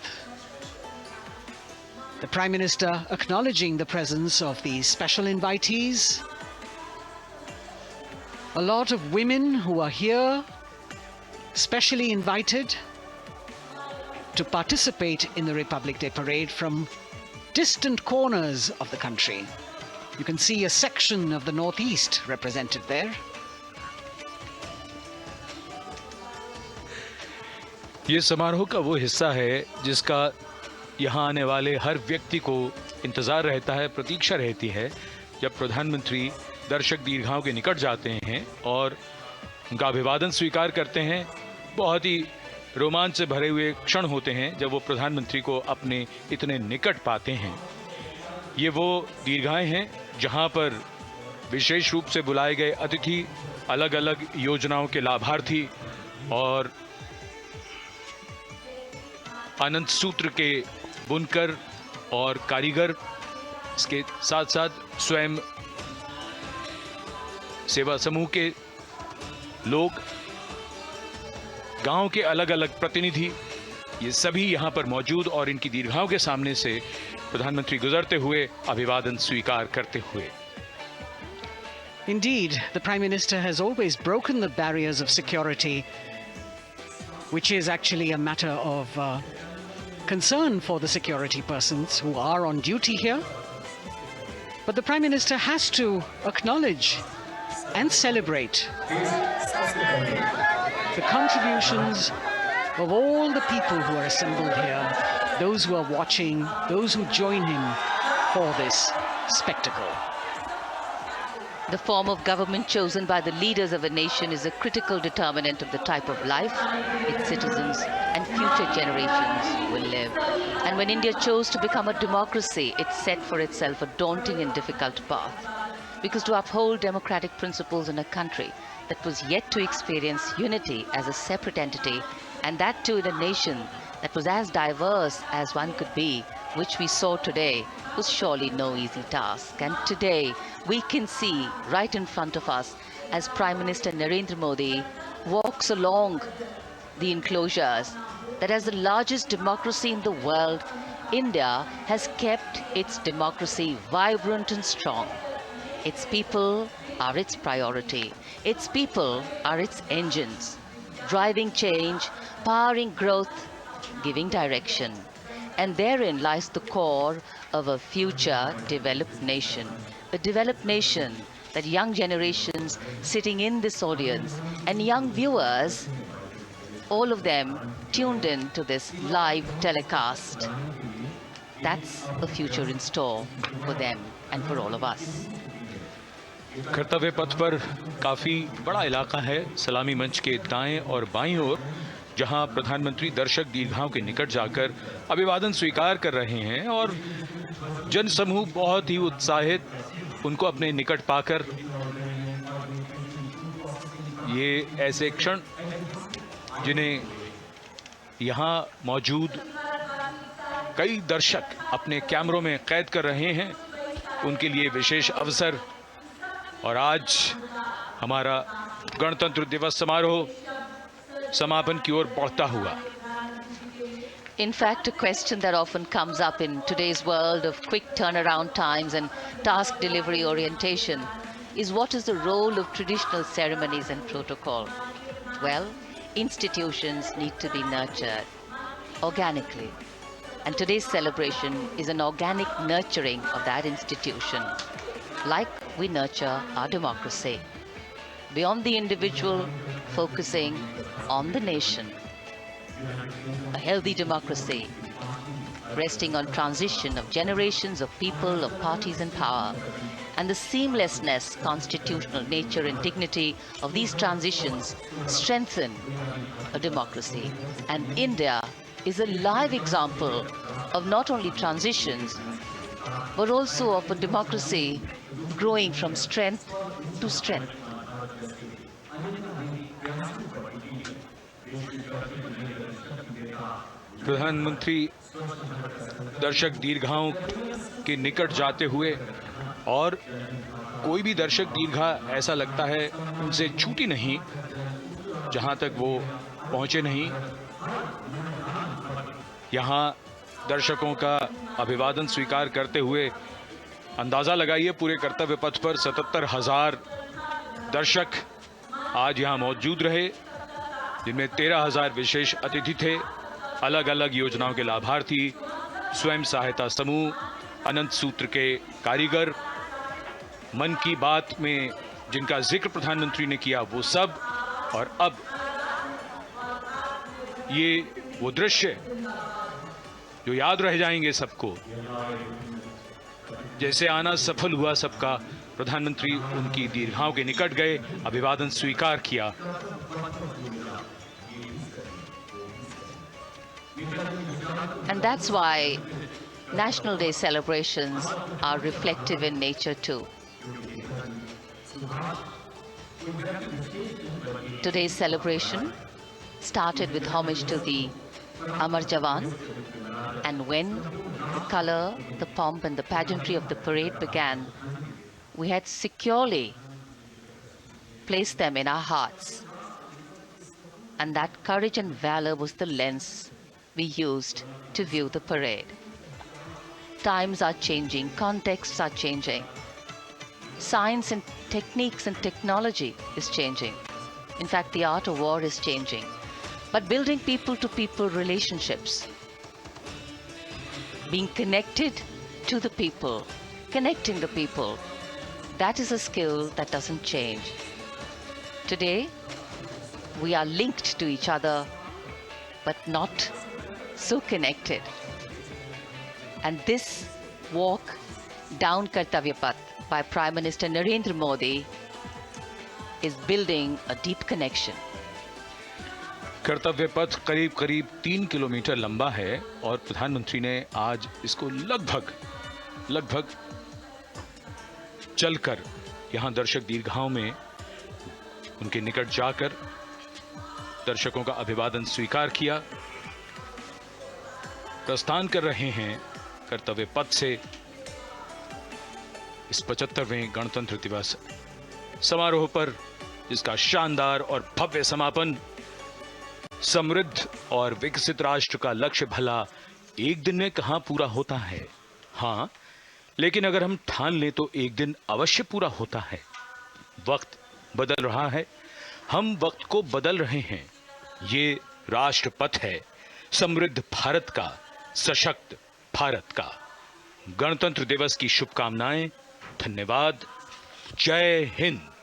The Prime Minister acknowledging the presence of these special invitees. A lot of women who are here, specially invited to participate in the Republic Day Parade from distant corners of the country. You can see a section of the Northeast represented there. ये समारोह का वो हिस्सा है जिसका यहाँ आने वाले हर व्यक्ति को इंतज़ार रहता है, प्रतीक्षा रहती है, जब प्रधानमंत्री दर्शक दीर्घाओं के निकट जाते हैं और उनका अभिवादन स्वीकार करते हैं। बहुत ही रोमांच से भरे हुए क्षण होते हैं जब वो प्रधानमंत्री को अपने इतने निकट पाते हैं। ये वो दीर्घाएं हैं जहाँ पर विशेष रूप से बुलाए गए अतिथि, अलग अलग योजनाओं के लाभार्थी और आनंद सूत्र के बुनकर और कारीगर, इसके साथ साथ स्वयं सेवा समूह के लोग, गांव के अलग अलग प्रतिनिधि, ये सभी यहां पर मौजूद और इनकी दीर्घाओं के सामने से प्रधानमंत्री गुजरते हुए अभिवादन स्वीकार करते हुए। Indeed, the Prime Minister has always broken the barriers of security, which is actually a matter of concern for the security persons who are on duty here. But the Prime Minister has to acknowledge and celebrate the contributions of all the people who are assembled here, those who are watching, those who join him for this spectacle. The form of government chosen by the leaders of a nation is a critical determinant of the type of life its citizens and future generations will live. And when India chose to become a democracy, it set for itself a daunting and difficult path. Because to uphold democratic principles in a country that was yet to experience unity as a separate entity, and that too in a nation that was as diverse as one could be, which we saw today, was surely no easy task. And today we can see right in front of us as Prime Minister Narendra Modi walks along the enclosures that as the largest democracy in the world, India has kept its democracy vibrant and strong. Its people are its priority. Its people are its engines, driving change, powering growth, giving direction. And therein lies the core of a future developed nation. A developed nation that young generations sitting in this audience and young viewers, all of them tuned in to this live telecast. That's a future in store for them and for all of us. कर्तव्य पथ पर काफी बड़ा इलाका है, सलामी मंच के दाएं और बाईं ओर, जहां प्रधानमंत्री दर्शक दीर्घाओं के निकट जाकर अभिवादन स्वीकार कर रहे हैं और जनसमूह बहुत ही उत्साहित उनको अपने निकट पाकर ये ऐसे क्षण जिन्हें यहां मौजूद कई दर्शक अपने कैमरों में कैद कर रहे हैं, उनके लिए विशेष अवसर। और आज हमारा गणतंत्र दिवस समारोह समापन की ओर बढ़ता हुआ। In fact, a question that often comes up in today's world of quick turnaround times and task delivery orientation is what is the role of traditional ceremonies and protocol? Well, institutions need to be nurtured organically. And today's celebration is an organic nurturing of that institution, like we nurture our democracy. Beyond the individual, focusing on the nation. A healthy democracy, resting on transition of generations of people, of parties in power, and the seamlessness, constitutional nature and dignity of these transitions strengthen a democracy. And India is a live example of not only transitions, but also of a democracy growing from strength to strength. प्रधानमंत्री दर्शक दीर्घाओं के निकट जाते हुए, और कोई भी दर्शक दीर्घा ऐसा लगता है उनसे छूटी नहीं जहां तक वो पहुंचे नहीं। यहां दर्शकों का अभिवादन स्वीकार करते हुए अंदाजा लगाइए, पूरे कर्तव्य पथ पर 77,000 दर्शक आज यहां मौजूद रहे, जिनमें 13,000 विशेष अतिथि थे, अलग अलग योजनाओं के लाभार्थी, स्वयं सहायता समूह, अनंत सूत्र के कारीगर, मन की बात में जिनका जिक्र प्रधानमंत्री ने किया वो सब। और अब ये वो दृश्य जो याद रह जाएंगे सबको, जैसे आना सफल हुआ सबका, प्रधानमंत्री उनकी दीर्घाओं के निकट गए, अभिवादन स्वीकार किया। And that's why National Day celebrations are reflective in nature too. Today's celebration started with homage to the Amar Jawan, and when the color, the pomp and the pageantry of the parade began, we had securely placed them in our hearts. And that courage and valor was the lens we used to view the parade. Times are changing, contexts are changing. Science and techniques and technology is changing. In fact, the art of war is changing. But building people-to-people relationships, being connected to the people, connecting the people, that is a skill that doesn't change. Today, we are linked to each other, but not so connected. And this walk down Kartavya Path by Prime Minister Narendra Modi is building a deep connection. कर्तव्य पथ करीब करीब 3 kilometre लंबा है और प्रधानमंत्री ने आज इसको लगभग चलकर यहां दर्शक दीर्घाओं में उनके निकट जाकर दर्शकों का अभिवादन स्वीकार किया। प्रस्थान कर रहे हैं कर्तव्य पथ से इस 75वें गणतंत्र दिवस समारोह पर, जिसका शानदार और भव्य समापन समृद्ध और विकसित राष्ट्र का लक्ष्य भला एक दिन में कहां पूरा होता है। हां, लेकिन अगर हम ठान लें तो एक दिन अवश्य पूरा होता है। वक्त बदल रहा है, हम वक्त को बदल रहे हैं। ये राष्ट्रपथ है समृद्ध भारत का, सशक्त भारत का। गणतंत्र दिवस की शुभकामनाएं। धन्यवाद। जय हिंद।